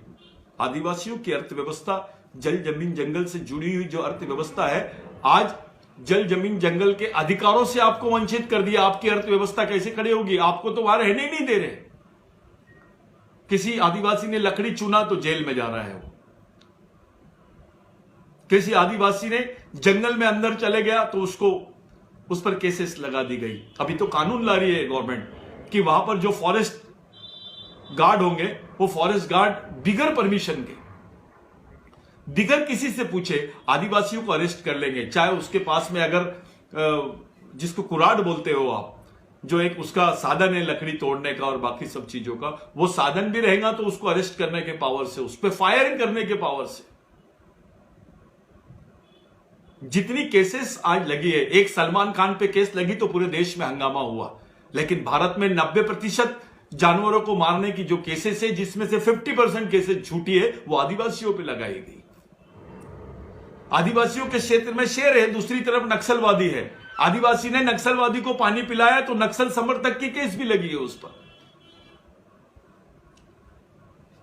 आदिवासियों की अर्थव्यवस्था, जल जमीन जंगल से जुड़ी हुई जो अर्थव्यवस्था है, आज जल जमीन जंगल के अधिकारों से आपको वंचित कर दिया। आपकी अर्थव्यवस्था कैसे खड़ी होगी? आपको तो वहां रहने ही नहीं दे रहे। किसी आदिवासी ने लकड़ी चुना तो जेल में जा रहा है वो। किसी आदिवासी ने जंगल में अंदर चले गया तो उसको, उस पर केसेस लगा दी गई। अभी तो कानून ला रही है गवर्नमेंट कि वहां पर जो फॉरेस्ट गार्ड होंगे वो फॉरेस्ट गार्ड बिगर परमिशन के, बिगर किसी से पूछे आदिवासियों को अरेस्ट कर लेंगे। चाहे उसके पास में अगर जिसको कुराड बोलते हो आप, जो एक उसका साधन है लकड़ी तोड़ने का और बाकी सब चीजों का, वो साधन भी रहेगा तो उसको अरेस्ट करने के पावर से, उस पर फायरिंग करने के पावर से। जितनी केसेस आज लगी है, एक सलमान खान पे केस लगी तो पूरे देश में हंगामा हुआ, लेकिन भारत में 90% जानवरों को मारने की जो केसेस है, जिसमें से 50% केसेस झूठी है, वो आदिवासियों पे लगाई गई। आदिवासियों के क्षेत्र में शेर है, दूसरी तरफ नक्सलवादी है। आदिवासी ने नक्सलवादी को पानी पिलाया तो नक्सल समर्थक की केस भी लगी है उस पर।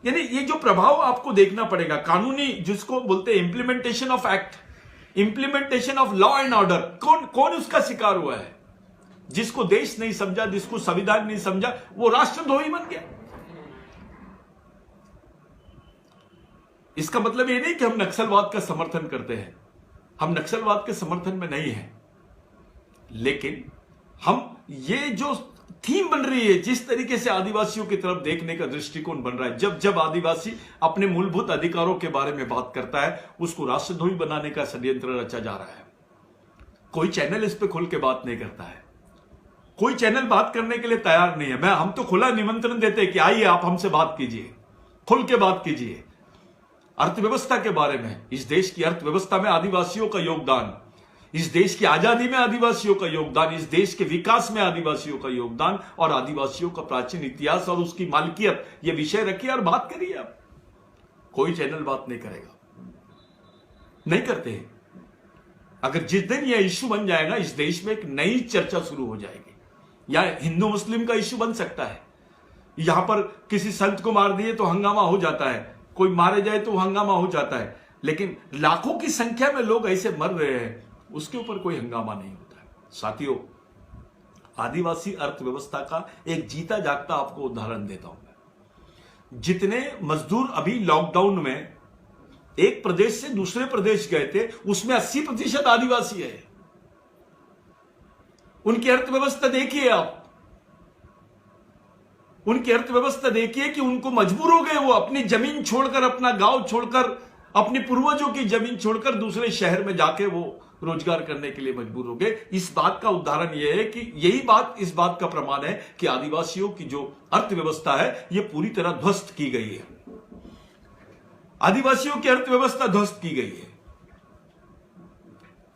यानी ये जो प्रभाव आपको देखना पड़ेगा, कानूनी जिसको बोलते हैं implementation of act, implementation of law and order, कौन उसका शिकार हुआ है? जिसको देश नहीं समझा, जिसको संविधान नहीं समझा, वो राष्ट्रद्रोही बन गया। इसका मतलब ये नहीं कि हम नक्सलवाद का समर्थन करते हैं, हम नक्सलवाद के समर्थन में नहीं हैं, लेकिन हम ये जो थीम बन रही है, जिस तरीके से आदिवासियों की तरफ देखने का दृष्टिकोण बन रहा है, जब जब आदिवासी अपने मूलभूत अधिकारों के बारे में बात करता है, उसको राष्ट्रद्रोही बनाने का षड्यंत्र रचा जा रहा है। कोई चैनल इस पे खुल के बात नहीं करता है, कोई चैनल बात करने के लिए तैयार नहीं है। हम तो खुला निमंत्रण देते हैं कि आइए आप हमसे बात कीजिए, खुल के बात कीजिए अर्थव्यवस्था के बारे में। इस देश की अर्थव्यवस्था में आदिवासियों का योगदान, इस देश की आजादी में आदिवासियों का योगदान, इस देश के विकास में आदिवासियों का योगदान और आदिवासियों का प्राचीन इतिहास और उसकी मालकियत, ये विषय रखिए और बात करिए आप। कोई चैनल बात नहीं करेगा, नहीं करते हैं। अगर जिस दिन यह इश्यू बन जाएगा, इस देश में एक नई चर्चा शुरू हो जाएगी। या हिंदू मुस्लिम का इश्यू बन सकता है, यहां पर किसी संत को मार दिए तो हंगामा हो जाता है, कोई मारे जाए तो हंगामा हो जाता है, लेकिन लाखों की संख्या में लोग ऐसे मर रहे हैं, उसके ऊपर कोई हंगामा नहीं होता है। साथियों, आदिवासी अर्थव्यवस्था का एक जीता जागता आपको उदाहरण देता हूं मैं। जितने मजदूर अभी लॉकडाउन में एक प्रदेश से दूसरे प्रदेश गए थे, उसमें 80% आदिवासी है। उनकी अर्थव्यवस्था देखिए आप, उनकी अर्थव्यवस्था देखिए कि उनको मजबूर हो गए वो अपनी जमीन छोड़कर, अपना गांव छोड़कर, अपनी पूर्वजों की जमीन छोड़कर दूसरे शहर में जाके वो रोजगार करने के लिए मजबूर हो गए। इस बात का उदाहरण यह है कि यही बात इस बात का प्रमाण है कि आदिवासियों की जो अर्थव्यवस्था है ये पूरी तरह ध्वस्त की गई है। आदिवासियों की अर्थव्यवस्था ध्वस्त की गई है।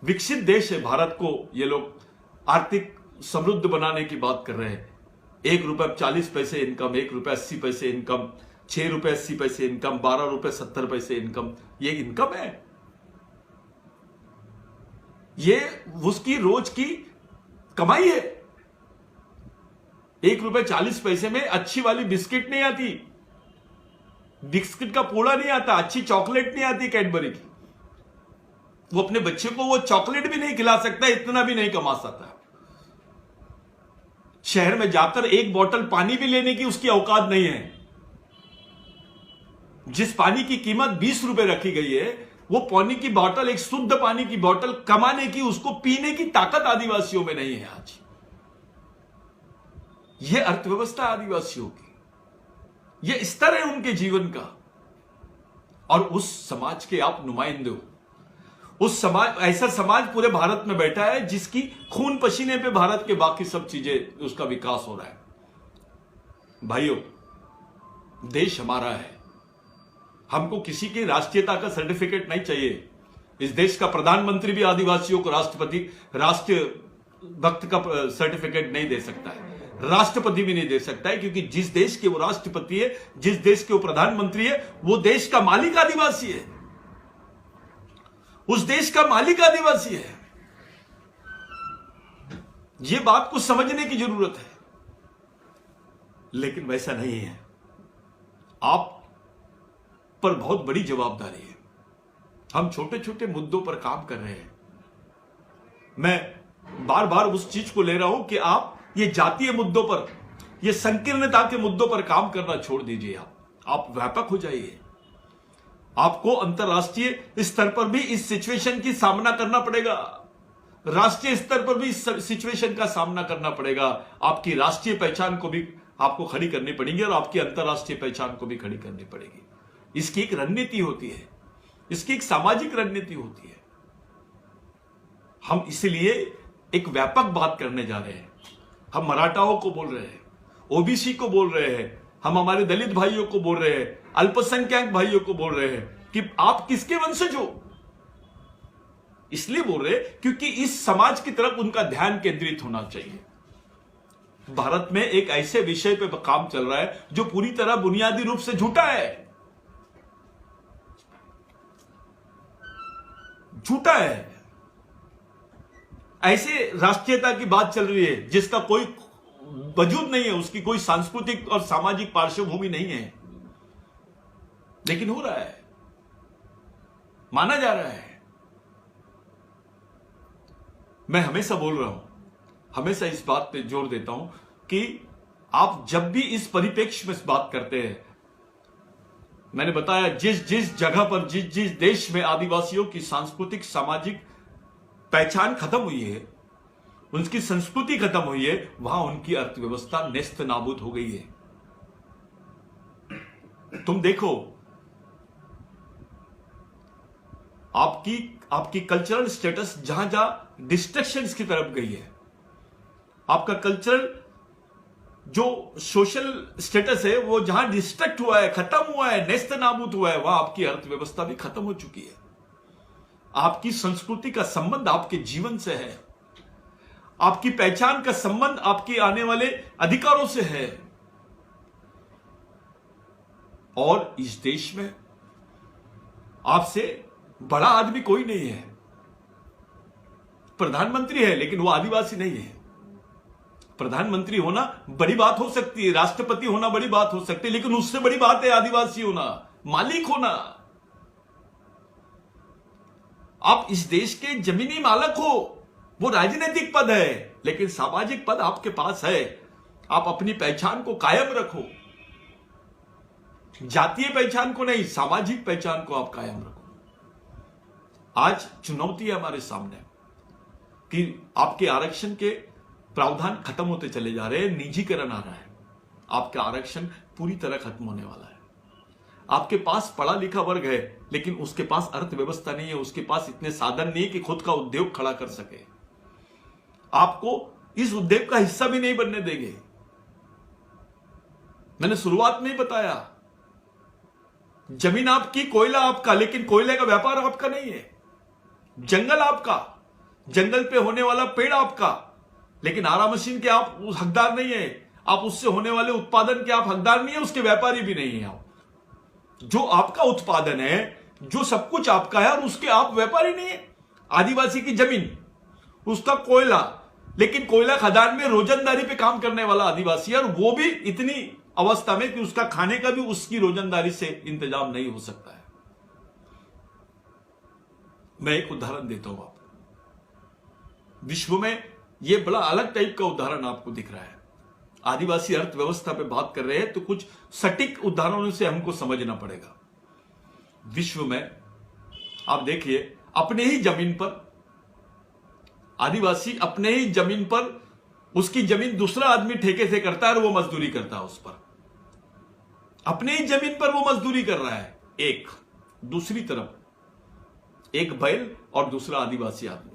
विकसित देश है भारत को ये लोग आर्थिक समृद्ध बनाने की बात कर रहे हैं। 1 रुपए 40 पैसे इनकम, 1 रुपए 80 पैसे इनकम, 6 रुपए 80 पैसे इनकम, 12 रुपए 70 पैसे इनकम, ये इनकम है। ये उसकी रोज की कमाई है। 1 रुपए 40 पैसे में अच्छी वाली बिस्किट नहीं आती, बिस्किट का पूड़ा नहीं आता, अच्छी चॉकलेट नहीं आती कैडबरी की। वो अपने बच्चे को वो चॉकलेट भी नहीं खिला सकता, इतना भी नहीं कमा सकता। शहर में जाकर एक बोतल पानी भी लेने की उसकी औकात नहीं है। जिस पानी की कीमत 20 रुपए रखी गई है, वो पानी की बोतल, एक शुद्ध पानी की बोतल कमाने की, उसको पीने की ताकत आदिवासियों में नहीं है आज। ये अर्थव्यवस्था आदिवासियों की, ये स्तर है उनके जीवन का। और उस समाज के आप नुमाइंदे हो। उस समाज, ऐसा समाज पूरे भारत में बैठा है जिसकी खून पसीने पे भारत के बाकी सब चीजें, उसका विकास हो रहा है। भाइयों, देश हमारा है, हमको किसी की राष्ट्रीयता का सर्टिफिकेट नहीं चाहिए। इस देश का प्रधानमंत्री भी आदिवासियों को राष्ट्रीय भक्त का सर्टिफिकेट नहीं दे सकता है, राष्ट्रपति भी नहीं दे सकता है, क्योंकि जिस देश के वो राष्ट्रपति है, जिस देश के वो प्रधानमंत्री है, वो देश का मालिक आदिवासी है। उस देश का मालिक आदिवासी है। ये बात को समझने की जरूरत है, लेकिन वैसा नहीं है। आप पर बहुत बड़ी जवाबदारी है। हम छोटे छोटे मुद्दों पर काम कर रहे हैं। मैं बार बार उस चीज को ले रहा हूं कि आप ये जातीय मुद्दों पर, ये संकीर्णता के मुद्दों पर काम करना छोड़ दीजिए। आप व्यापक हो जाइए। आपको अंतरराष्ट्रीय स्तर पर भी इस सिचुएशन की सामना करना पड़ेगा, राष्ट्रीय स्तर पर भी इस सिचुएशन का सामना करना पड़ेगा। आपकी राष्ट्रीय पहचान को भी आपको खड़ी करनी पड़ेगी और आपकी अंतरराष्ट्रीय पहचान को भी खड़ी करनी पड़ेगी। इसकी एक रणनीति होती है, इसकी एक सामाजिक रणनीति होती है। हम इसलिए एक व्यापक बात करने जा रहे हैं। हम मराठाओं को बोल रहे हैं, ओबीसी को बोल रहे हैं, हम हमारे दलित भाइयों को बोल रहे हैं, अल्पसंख्यक भाइयों को बोल रहे हैं कि आप किसके वंशज हो। इसलिए बोल रहे हैं क्योंकि इस समाज की तरफ उनका ध्यान केंद्रित होना चाहिए। भारत में एक ऐसे विषय पे काम चल रहा है जो पूरी तरह बुनियादी रूप से झूठा है, झूठा है। ऐसे राष्ट्रीयता की बात चल रही है जिसका कोई वजूद नहीं है, उसकी कोई सांस्कृतिक और सामाजिक पार्श्वभूमि नहीं है, लेकिन हो रहा है, माना जा रहा है। मैं हमेशा बोल रहा हूं, हमेशा इस बात पे जोर देता हूं कि आप जब भी इस परिप्रेक्ष्य में बात करते हैं, मैंने बताया जिस जिस जगह पर, जिस जिस देश में आदिवासियों की सांस्कृतिक सामाजिक पहचान खत्म हुई है, उनकी संस्कृति खत्म हुई है, वहां उनकी अर्थव्यवस्था नेस्त नाबूद हो गई है। तुम देखो, आपकी कल्चरल स्टेटस जहां जहां डिस्ट्रक्शंस की तरफ गई है, आपका कल्चरल जो सोशल स्टेटस है वो जहां डिस्ट्रक्ट हुआ है, खत्म हुआ है, नेस्त नाबूद हुआ है, वहां आपकी अर्थव्यवस्था भी खत्म हो चुकी है। आपकी संस्कृति का संबंध आपके जीवन से है, आपकी पहचान का संबंध आपके आने वाले अधिकारों से है। और इस देश में आपसे बड़ा आदमी कोई नहीं है। प्रधानमंत्री है लेकिन वो आदिवासी नहीं है, प्रधानमंत्री होना बड़ी बात हो सकती है, राष्ट्रपति होना बड़ी बात हो सकती है, लेकिन उससे बड़ी बात है आदिवासी होना, मालिक होना। आप इस देश के जमीनी मालिक हो। वो राजनीतिक पद है, लेकिन सामाजिक पद आपके पास है। आप अपनी पहचान को कायम रखो, जातीय पहचान को नहीं, सामाजिक पहचान को आप कायम रखो। आज चुनौती है हमारे सामने कि आपके आरक्षण के प्रावधान खत्म होते चले जा रहे हैं, निजीकरण आ रहा है। आपका आरक्षण पूरी तरह खत्म होने वाला है। आपके पास पढ़ा लिखा वर्ग है, लेकिन उसके पास अर्थव्यवस्था नहीं है, उसके पास इतने साधन नहीं है कि खुद का उद्योग खड़ा कर सके। आपको इस उद्योग का हिस्सा भी नहीं बनने देंगे। मैंने शुरुआत में ही बताया, जमीन आपकी, कोयला आपका, लेकिन कोयले का व्यापार आपका नहीं है। जंगल आपका, जंगल पे होने वाला पेड़ आपका, लेकिन आरा मशीन के आप उस हकदार नहीं है। आप उससे होने वाले उत्पादन के आप हकदार नहीं है, उसके व्यापारी भी नहीं है। आप जो आपका उत्पादन है, जो सब कुछ आपका है, और उसके आप व्यापारी नहीं है। आदिवासी की जमीन, उसका कोयला, लेकिन कोयला खदान में रोजंदारी पे काम करने वाला आदिवासी है, और वो भी इतनी अवस्था में कि उसका खाने का भी उसकी रोजंदारी से इंतजाम नहीं हो सकता है। मैं एक उदाहरण देता हूं आपको। विश्व में यह बड़ा अलग टाइप का उदाहरण आपको दिख रहा है। आदिवासी अर्थव्यवस्था पे बात कर रहे हैं तो कुछ सटीक उदाहरणों से हमको समझना पड़ेगा। विश्व में आप देखिए, अपने ही जमीन पर आदिवासी, अपने ही जमीन पर उसकी जमीन दूसरा आदमी ठेके से करता है और वो मजदूरी करता है उस पर। अपने ही जमीन पर वो मजदूरी कर रहा है। एक दूसरी तरफ एक बैल और दूसरा आदिवासी आदमी।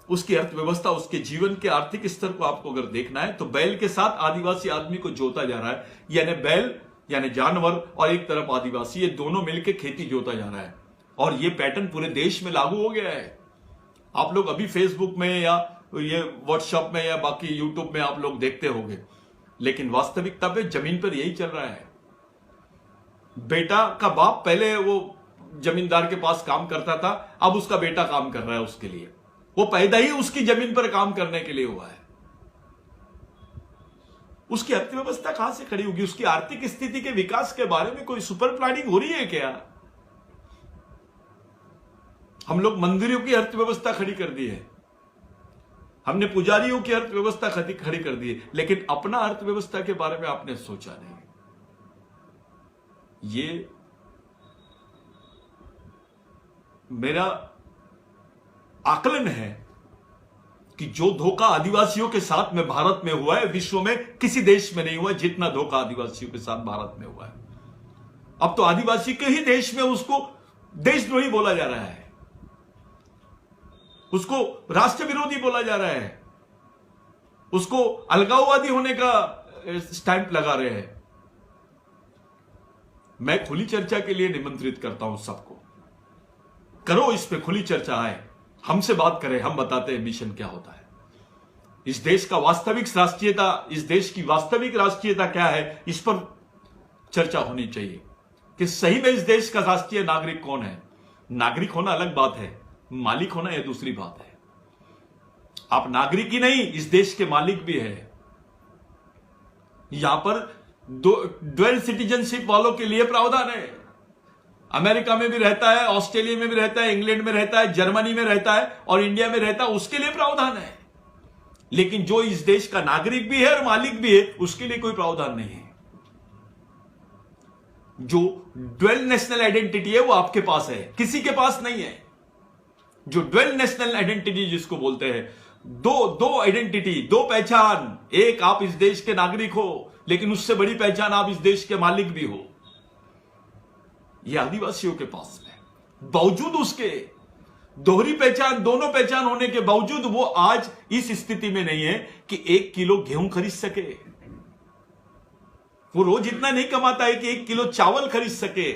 उसकी अर्थव्यवस्था, उसके जीवन के आर्थिक स्तर को आपको अगर देखना है तो बैल के साथ आदिवासी आदमी को जोता जा रहा है। यानी बैल यानी जानवर और एक तरफ आदिवासी, ये दोनों मिलकर खेती जोता जा रहा है। और ये पैटर्न पूरे देश में लागू हो गया है। आप लोग अभी फेसबुक में या ये व्हाट्सएप में या बाकी यूट्यूब में आप लोग देखते होंगे, लेकिन वास्तविकता पे जमीन पर यही चल रहा है। बेटा का बाप पहले वो जमींदार के पास काम करता था, अब उसका बेटा काम कर रहा है उसके लिए। वो पैदा ही उसकी जमीन पर काम करने के लिए हुआ है। उसकी अर्थव्यवस्था कहां से खड़ी होगी? उसकी आर्थिक स्थिति के विकास के बारे में कोई सुपर प्लानिंग हो रही है क्या? हम लोग मंदिरों की अर्थव्यवस्था खड़ी कर दी है, हमने पुजारियों की अर्थव्यवस्था खड़ी कर दी है, लेकिन अपना अर्थव्यवस्था के बारे में आपने सोचा नहीं। ये मेरा आकलन है कि जो धोखा आदिवासियों के साथ में भारत में हुआ है, विश्व में किसी देश में नहीं हुआ जितना धोखा आदिवासियों के साथ भारत में हुआ है। अब तो आदिवासी के ही देश में उसको देशद्रोही बोला जा रहा है, उसको राष्ट्र विरोधी बोला जा रहा है, उसको अलगाववादी होने का स्टैंप लगा रहे हैं। मैं खुली चर्चा के लिए निमंत्रित करता हूं सबको, करो इस पे खुली चर्चा आए, हमसे बात करें, हम बताते हैं मिशन क्या होता है। इस देश का वास्तविक राष्ट्रीयता, इस देश की वास्तविक राष्ट्रीयता क्या है, इस पर चर्चा होनी चाहिए कि सही में इस देश का राष्ट्रीय नागरिक कौन है। नागरिक होना अलग बात है, मालिक होना यह दूसरी बात है। आप नागरिक ही नहीं, इस देश के मालिक भी है। यहां पर ड्वेल सिटीजनशिप वालों के लिए प्रावधान है। अमेरिका में भी रहता है, ऑस्ट्रेलिया में भी रहता है, इंग्लैंड में रहता है, जर्मनी में रहता है और इंडिया में रहता है, उसके लिए प्रावधान है। लेकिन जो इस देश का नागरिक भी है और मालिक भी है, उसके लिए कोई प्रावधान नहीं है। जो ड्वेल नेशनल आइडेंटिटी है वो आपके पास है, किसी के पास नहीं है। जो ड्वेल नेशनल आइडेंटिटी जिसको बोलते हैं, दो आइडेंटिटी, दो पहचान। एक आप इस देश के नागरिक हो, लेकिन उससे बड़ी पहचान आप इस देश के मालिक भी हो। यह आदिवासियों के पास है। बावजूद उसके दोहरी पहचान, दोनों पहचान होने के बावजूद वो आज इस स्थिति में नहीं है कि 1 किलो गेहूं खरीद सके। वो रोज इतना नहीं कमाता है कि 1 किलो चावल खरीद सके।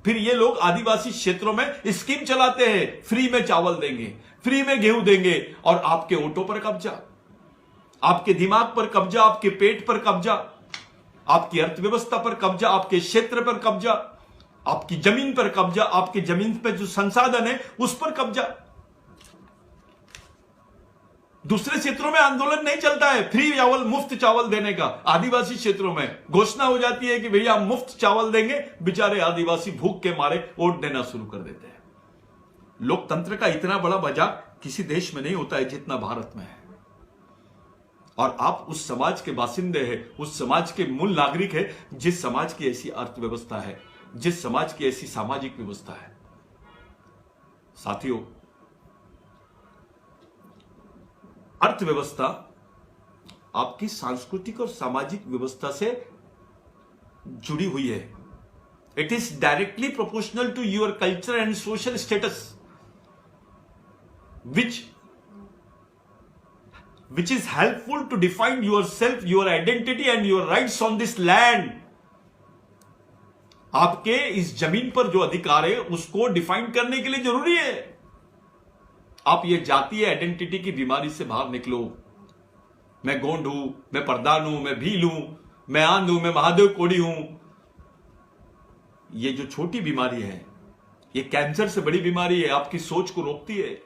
फिर ये लोग आदिवासी क्षेत्रों में स्कीम चलाते हैं, फ्री में चावल देंगे, फ्री में गेहूं देंगे, और आपके ऑटो पर कब्जा, आपके दिमाग पर कब्जा, आपके पेट पर कब्जा, आपकी अर्थव्यवस्था पर कब्जा, आपके क्षेत्र पर कब्जा, आपकी जमीन पर कब्जा, आपकी जमीन पर जो संसाधन है उस पर कब्जा। दूसरे क्षेत्रों में आंदोलन नहीं चलता है फ्री चावल, मुफ्त चावल देने का। आदिवासी क्षेत्रों में घोषणा हो जाती है कि भैया हम मुफ्त चावल देंगे, बेचारे आदिवासी भूख के मारे वोट देना शुरू कर देते हैं। लोकतंत्र का इतना बड़ा मजाक किसी देश में नहीं होता है जितना भारत में है। और आप उस समाज के बासिंदे हैं, उस समाज के मूल नागरिक है जिस समाज की ऐसी अर्थव्यवस्था है, जिस समाज की ऐसी सामाजिक व्यवस्था है। साथियों, अर्थव्यवस्था आपकी सांस्कृतिक और सामाजिक व्यवस्था से जुड़ी हुई है। It is directly proportional to your culture and social status which is helpful to define yourself, your identity and your rights on this land. आपके इस जमीन पर जो अधिकार है उसको डिफाइन करने के लिए जरूरी है। आप ये जातीय आइडेंटिटी की बीमारी से बाहर निकलो। मैं गोंड हूं, मैं प्रधान हूं, मैं भील हूं, मैं आंध हूं, मैं महादेव कोड़ी हूं। ये जो छोटी बीमारी है, ये कैंसर से बड़ी बीमारी है, आपकी सोच को रोकती है।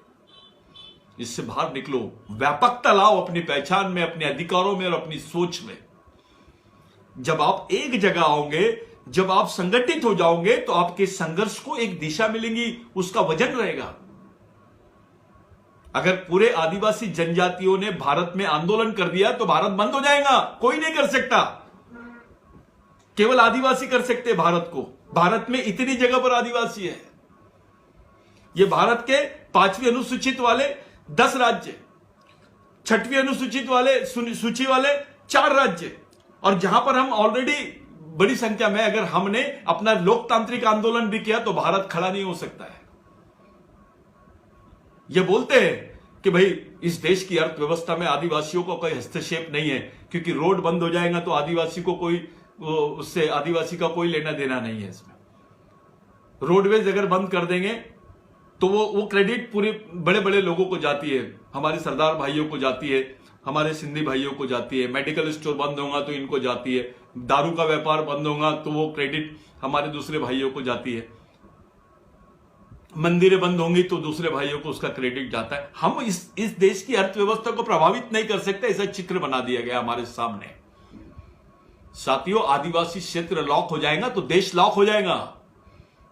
इससे बाहर निकलो, व्यापकता लाओ अपनी पहचान में, अपने अधिकारों में और अपनी सोच में। जब आप एक जगह आओगे, जब आप संगठित हो जाओगे, तो आपके संघर्ष को एक दिशा मिलेगी, उसका वजन रहेगा। अगर पूरे आदिवासी जनजातियों ने भारत में आंदोलन कर दिया तो भारत बंद हो जाएगा। कोई नहीं कर सकता, केवल आदिवासी कर सकते भारत को। भारत में इतनी जगह पर आदिवासी है। ये भारत के 5वीं अनुसूचित वाले 10 राज्य, 6वीं अनुसूचित वाले सूची वाले 4 राज्य, और जहां पर हम ऑलरेडी बड़ी संख्या में, अगर हमने अपना लोकतांत्रिक आंदोलन भी किया तो भारत खड़ा नहीं हो सकता है। ये बोलते हैं कि भाई इस देश की अर्थव्यवस्था में आदिवासियों को कोई हस्तक्षेप नहीं है, क्योंकि रोड बंद हो जाएगा तो आदिवासी को कोई, उससे आदिवासी का कोई लेना देना नहीं है इसमें। रोडवेज अगर बंद कर देंगे तो वो क्रेडिट पूरे बड़े बड़े लोगों को जाती है, हमारे सरदार भाइयों को जाती है, हमारे सिंधी भाइयों को जाती है। मेडिकल स्टोर बंद होगा तो इनको जाती है, दारू का व्यापार बंद होगा तो वो क्रेडिट हमारे दूसरे भाइयों को जाती है, मंदिरें बंद होंगी तो दूसरे भाइयों को उसका क्रेडिट जाता है। हम इस देश की अर्थव्यवस्था को प्रभावित नहीं कर सकते, ऐसा चित्र बना दिया गया हमारे सामने। साथियों, आदिवासी क्षेत्र लॉक हो जाएगा तो देश लॉक हो जाएगा,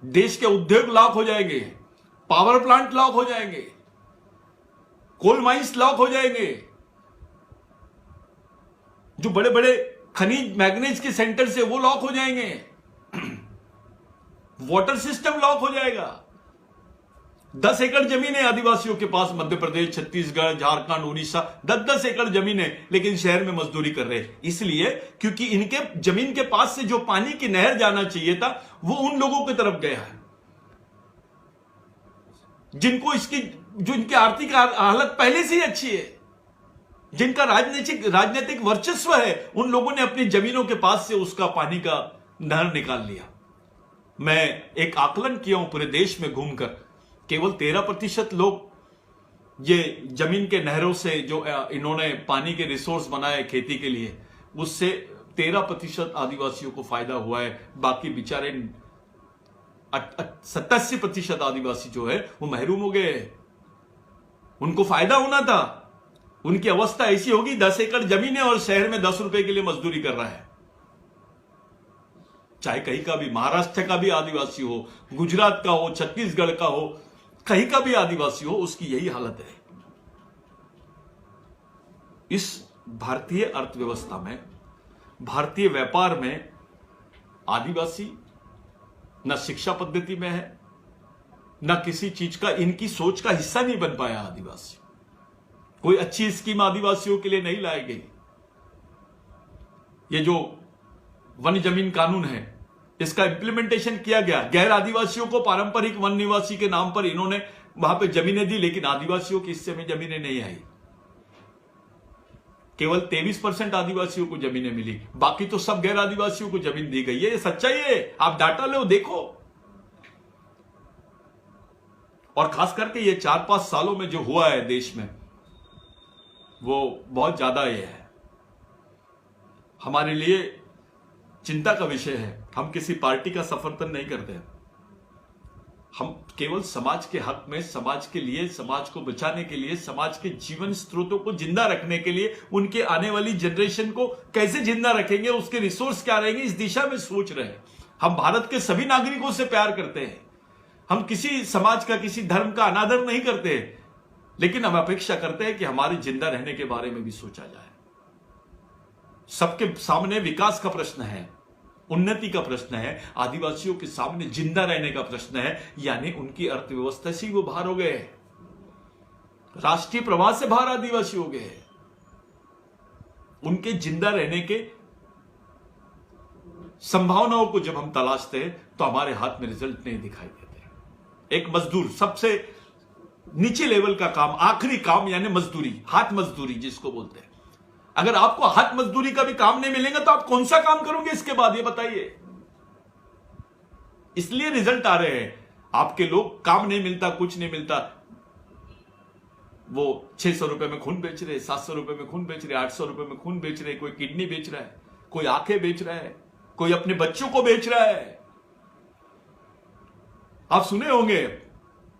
देश के उद्योग लॉक हो जाएंगे, पावर प्लांट लॉक हो जाएंगे, कोल माइंस लॉक हो जाएंगे, जो बड़े बड़े खनिज मैग्नीज के सेंटर से वो लॉक हो जाएंगे, वाटर सिस्टम लॉक हो जाएगा। 10 एकड़ जमीन है आदिवासियों के पास, मध्य प्रदेश, छत्तीसगढ़, झारखंड, उड़ीसा, 10-10 एकड़ जमीन है, लेकिन शहर में मजदूरी कर रहे हैं। इसलिए क्योंकि इनके जमीन के पास से जो पानी की नहर जाना चाहिए था वो उन लोगों की तरफ गया है, जिनको जो इनकी आर्थिक हालत पहले से ही अच्छी है, जिनका राजनीतिक वर्चस्व है, उन लोगों ने अपनी जमीनों के पास से उसका पानी का नहर निकाल लिया। मैं एक आकलन किया हूं पूरे देश में घूमकर, केवल 13% लोग ये जमीन के नहरों से जो इन्होंने पानी के रिसोर्स बनाए खेती के लिए, उससे 13% आदिवासियों को फायदा हुआ है। बाकी बेचारे 87% आदिवासी जो है वो महरूम हो गए। उनको फायदा होना था, उनकी अवस्था ऐसी होगी, 10 एकड़ जमीन है और शहर में 10 रुपए के लिए मजदूरी कर रहा है। चाहे कहीं का भी, महाराष्ट्र का भी आदिवासी हो, गुजरात का हो, छत्तीसगढ़ का हो, कहीं का भी आदिवासी हो, उसकी यही हालत है। इस भारतीय अर्थव्यवस्था में, भारतीय व्यापार में आदिवासी न शिक्षा पद्धति में है, न किसी चीज का, इनकी सोच का हिस्सा नहीं बन पाया आदिवासी। कोई अच्छी स्कीम आदिवासियों के लिए नहीं लाई गई। ये जो वन जमीन कानून है, इसका इंप्लीमेंटेशन किया गया। गैर आदिवासियों को पारंपरिक वन निवासी के नाम पर इन्होंने वहां पे जमीनें दी, लेकिन आदिवासियों के हिस्से में जमीनें नहीं आई। केवल 23% आदिवासियों को जमीनें मिली, बाकी तो सब गैर आदिवासियों को जमीन दी गई है। ये सच्चाई है, आप डाटा लो, देखो। और खास करके ये 4-5 सालों में जो हुआ है देश में, वो बहुत ज्यादा ये है, हमारे लिए चिंता का विषय है। हम किसी पार्टी का समर्थन नहीं करते, हम केवल समाज के हक में, समाज के लिए, समाज को बचाने के लिए, समाज के जीवन स्रोतों को जिंदा रखने के लिए, उनके आने वाली जनरेशन को कैसे जिंदा रखेंगे, उसके रिसोर्स क्या रहेंगे, इस दिशा में सोच रहे हैं। हम भारत के सभी नागरिकों से प्यार करते हैं, हम किसी समाज का, किसी धर्म का अनादर नहीं करते, लेकिन हम अपेक्षा करते हैं कि हमारे जिंदा रहने के बारे में भी सोचा जाए। सबके सामने विकास का प्रश्न है, उन्नति का प्रश्न है, आदिवासियों के सामने जिंदा रहने का प्रश्न है, यानी उनकी अर्थव्यवस्था से वो बाहर हो गए, राष्ट्रीय प्रवाह से बाहर आदिवासी हो गए। उनके जिंदा रहने के संभावनाओं को जब हम तलाशते हैं तो हमारे हाथ में रिजल्ट नहीं दिखाई देते। एक मजदूर, सबसे नीचे लेवल का काम, आखिरी काम, यानी मजदूरी, हाथ मजदूरी जिसको बोलते हैं, अगर आपको हाथ मजदूरी का भी काम नहीं मिलेगा तो आप कौन सा काम करोगे इसके बाद, ये बताइए। इसलिए रिजल्ट आ रहे हैं, आपके लोग, काम नहीं मिलता, कुछ नहीं मिलता, वो 600 रुपए में खून बेच रहे, 700 रुपए में खून बेच रहे, 800 रुपए में खून बेच रहे, कोई किडनी बेच रहा है, कोई आंखें बेच रहा है, कोई अपने बच्चों को बेच रहा है। आप सुने होंगे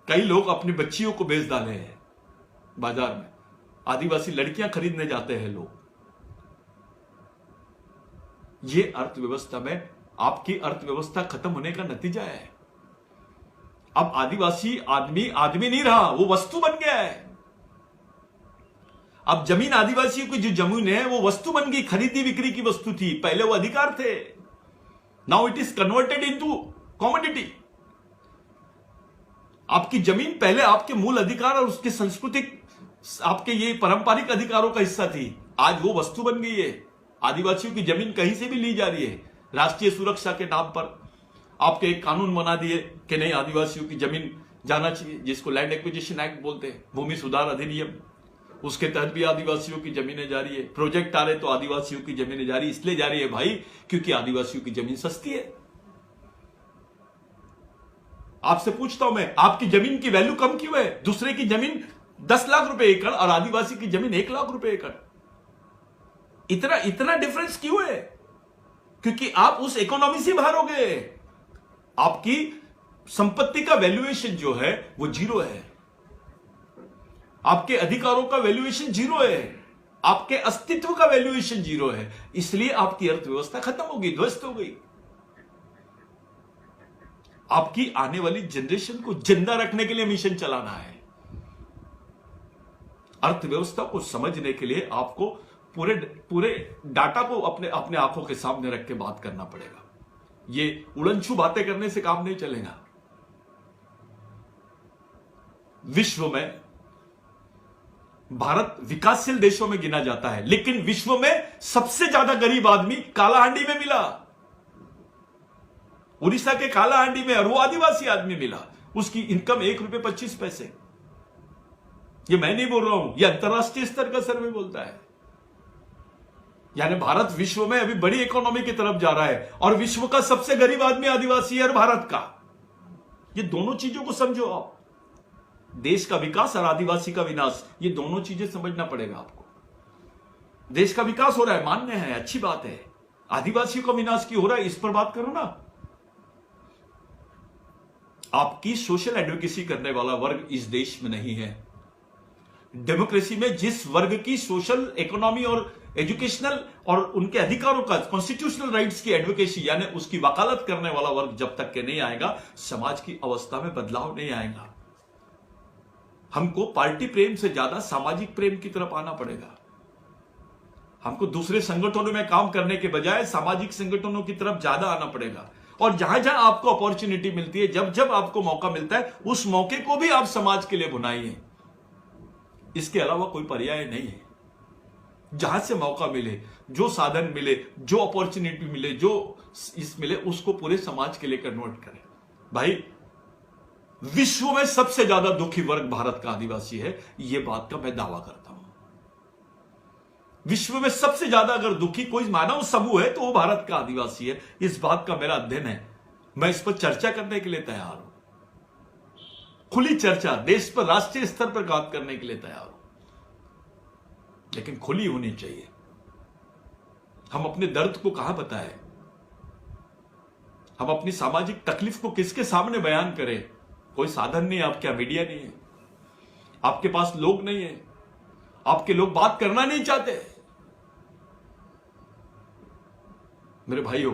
कई लोग अपनी बच्चियों को बेच डाले हैं बाजार में, आदिवासी लड़कियां खरीदने जाते हैं लोग। ये अर्थव्यवस्था में आपकी अर्थव्यवस्था खत्म होने का नतीजा है। अब आदिवासी आदमी आदमी नहीं रहा, वो वस्तु बन गया है। अब जमीन, आदिवासियों की जो जमीन है वो वस्तु बन गई, खरीदी बिक्री की वस्तु थी, पहले वो अधिकार थे। Now it is converted into commodity. आपकी जमीन पहले आपके मूल अधिकार और उसके सांस्कृतिक, आपके ये पारंपरिक अधिकारों का हिस्सा थी, आज वो वस्तु बन गई है। आदिवासियों की जमीन कहीं से भी ली जा रही है, राष्ट्रीय सुरक्षा के नाम पर आपके एक कानून बना दिए कि नहीं, आदिवासियों की जमीन जाना चाहिए, जिसको लैंड एक्विजिशन एक्ट बोलते हैं, भूमि सुधार अधिनियम, उसके तहत भी आदिवासियों की जमीनें जा रही है। प्रोजेक्ट आ रहे तो आदिवासियों की जमीनें जा रही, इसलिए जा रही है भाई क्योंकि आदिवासियों की जमीन सस्ती है। आपसे पूछता हूं मैं, आपकी जमीन की वैल्यू कम क्यों है? दूसरे की जमीन 10 लाख रुपए एकड़ और आदिवासी की जमीन 1 लाख रुपए एकड़, इतना डिफरेंस क्यों है? क्योंकि आप उस इकोनॉमी से बाहर हो गए। आपकी संपत्ति का वैल्यूएशन जो है वो जीरो है, आपके अधिकारों का वैल्यूएशन जीरो है, आपके अस्तित्व का वैल्यूएशन जीरो है, इसलिए आपकी अर्थव्यवस्था खत्म हो गई, ध्वस्त हो गई। आपकी आने वाली जनरेशन को जिंदा रखने के लिए मिशन चलाना है। अर्थव्यवस्था को समझने के लिए आपको पूरे डाटा को अपने आंखों के सामने रख के बात करना पड़ेगा। ये उड़नछू बातें करने से काम नहीं चलेगा। विश्व में भारत विकासशील देशों में गिना जाता है, लेकिन विश्व में सबसे ज्यादा गरीब आदमी कालाहांडी में मिला, उड़ीसा के कालाहांडी में, और वो आदिवासी आदमी मिला। उसकी इनकम 1 रुपये 25 पैसे। ये मैं नहीं बोल रहा हूं, ये अंतरराष्ट्रीय स्तर का सर्वे बोलता है। यानी भारत विश्व में अभी बड़ी इकोनॉमी की तरफ जा रहा है और विश्व का सबसे गरीब आदमी आदिवासी है और भारत का। ये दोनों चीजों को समझो आप, देश का विकास और आदिवासी का विनाश, ये दोनों चीजें समझना पड़ेगा आपको। देश का विकास हो रहा है, मान्य है, अच्छी बात है, आदिवासियों का विनाश क्यों हो रहा है, इस पर बात करो ना। आपकी सोशल एडवोकेसी करने वाला वर्ग इस देश में नहीं है। डेमोक्रेसी में जिस वर्ग की सोशल, इकोनॉमी और एजुकेशनल और उनके अधिकारों का, कॉन्स्टिट्यूशनल राइट्स की एडवोकेसी यानी उसकी वकालत करने वाला वर्ग जब तक के नहीं आएगा, समाज की अवस्था में बदलाव नहीं आएगा। हमको पार्टी प्रेम से ज्यादा सामाजिक प्रेम की तरफ आना पड़ेगा। हमको दूसरे संगठनों में काम करने के बजाय सामाजिक संगठनों की तरफ ज्यादा आना पड़ेगा। और जहां जहां आपको अपॉर्चुनिटी मिलती है, जब जब आपको मौका मिलता है, उस मौके को भी आप समाज के लिए बुनाइए। इसके अलावा कोई पर्याय नहीं है। जहां से मौका मिले, जो साधन मिले, जो अपॉर्चुनिटी मिले, जो इस मिले, उसको पूरे समाज के लिए कन्वर्ट करें। भाई, विश्व में सबसे ज्यादा दुखी वर्ग भारत का आदिवासी है, यह बात का मैं दावा करता हूं। विश्व में सबसे ज्यादा अगर दुखी कोई मानव समूह है तो वो भारत का आदिवासी है। इस बात का मेरा अध्ययन है, मैं इस पर चर्चा करने के लिए तैयार हूं। खुली चर्चा, देश पर, राष्ट्रीय स्तर पर बात करने के लिए तैयार हूं, लेकिन खुली होनी चाहिए। हम अपने दर्द को कहां बताएं, हम अपनी सामाजिक तकलीफ को किसके सामने बयान करें, कोई साधन नहीं है, आपके यहाँ मीडिया नहीं है, आपके पास लोग नहीं है, आपके लोग बात करना नहीं चाहते। मेरे भाइयों,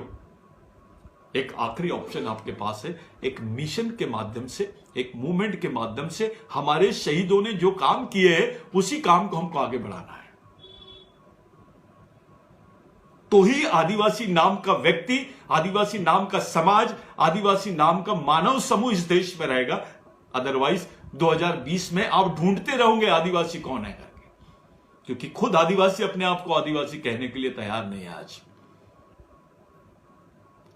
एक आखिरी ऑप्शन आपके पास है, एक मिशन के माध्यम से, एक मूवमेंट के माध्यम से हमारे शहीदों ने जो काम किए हैं उसी काम को हमको आगे बढ़ाना है। तो ही आदिवासी नाम का व्यक्ति, आदिवासी नाम का समाज, आदिवासी नाम का मानव समूह इस देश में रहेगा। अदरवाइज 2020 में आप ढूंढते रहोगे आदिवासी कौन है करके, क्योंकि खुद आदिवासी अपने आप को आदिवासी कहने के लिए तैयार नहीं है। आज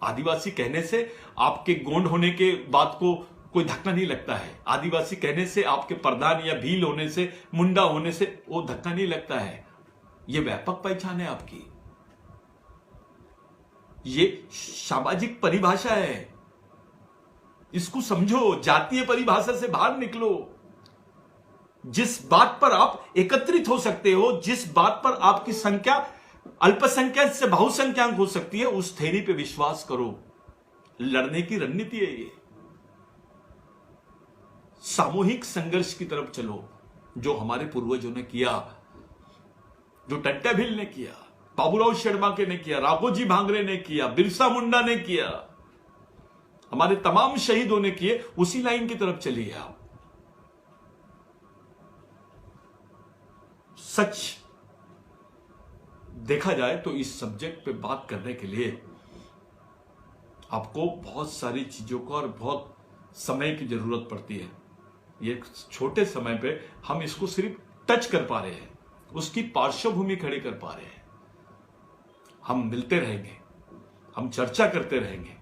आदिवासी कहने से आपके गोंड होने के बात को कोई धक्का नहीं लगता है। आदिवासी कहने से आपके प्रधान या भील होने से, मुंडा होने से वो धक्का नहीं लगता है। यह व्यापक पहचान है आपकी, ये सामाजिक परिभाषा है, इसको समझो। जातीय परिभाषा से बाहर निकलो। जिस बात पर आप एकत्रित हो सकते हो, जिस बात पर आपकी संख्या अल्पसंख्यक से बहुसंख्यक हो सकती है, उस थ्योरी पे विश्वास करो। लड़ने की रणनीति है ये। सामूहिक संघर्ष की तरफ चलो, जो हमारे पूर्वजों ने किया, जो टट्टा भील ने किया, बाबूराव शेरमाके ने किया, राघोजी भांगरे ने किया, बिरसा मुंडा ने किया, हमारे तमाम शहीदों ने किए, उसी लाइन की तरफ चलिए आप। सच देखा जाए तो इस सब्जेक्ट पे बात करने के लिए आपको बहुत सारी चीजों का और बहुत समय की जरूरत पड़ती है। ये छोटे समय पे हम इसको सिर्फ टच कर पा रहे हैं, उसकी पार्श्वभूमि खड़ी कर पा रहे हैं। हम मिलते रहेंगे, हम चर्चा करते रहेंगे,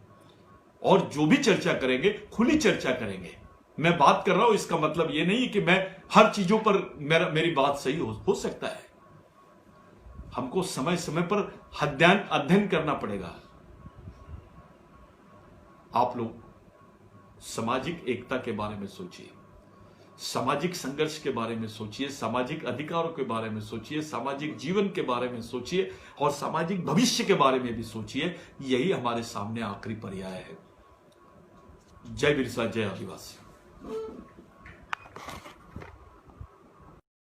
और जो भी चर्चा करेंगे खुली चर्चा करेंगे। मैं बात कर रहा हूं, इसका मतलब यह नहीं कि मैं हर चीजों पर मेरी बात सही हो सकता है। हमको समय समय पर अध्ययन करना पड़ेगा। आप लोग सामाजिक एकता के बारे में सोचिए, सामाजिक संघर्ष के बारे में सोचिए, सामाजिक अधिकारों के बारे में सोचिए, सामाजिक जीवन के बारे में सोचिए, और सामाजिक भविष्य के बारे में भी सोचिए। यही हमारे सामने आखिरी पर्याय है। जय बिरसा, जय आदिवासी।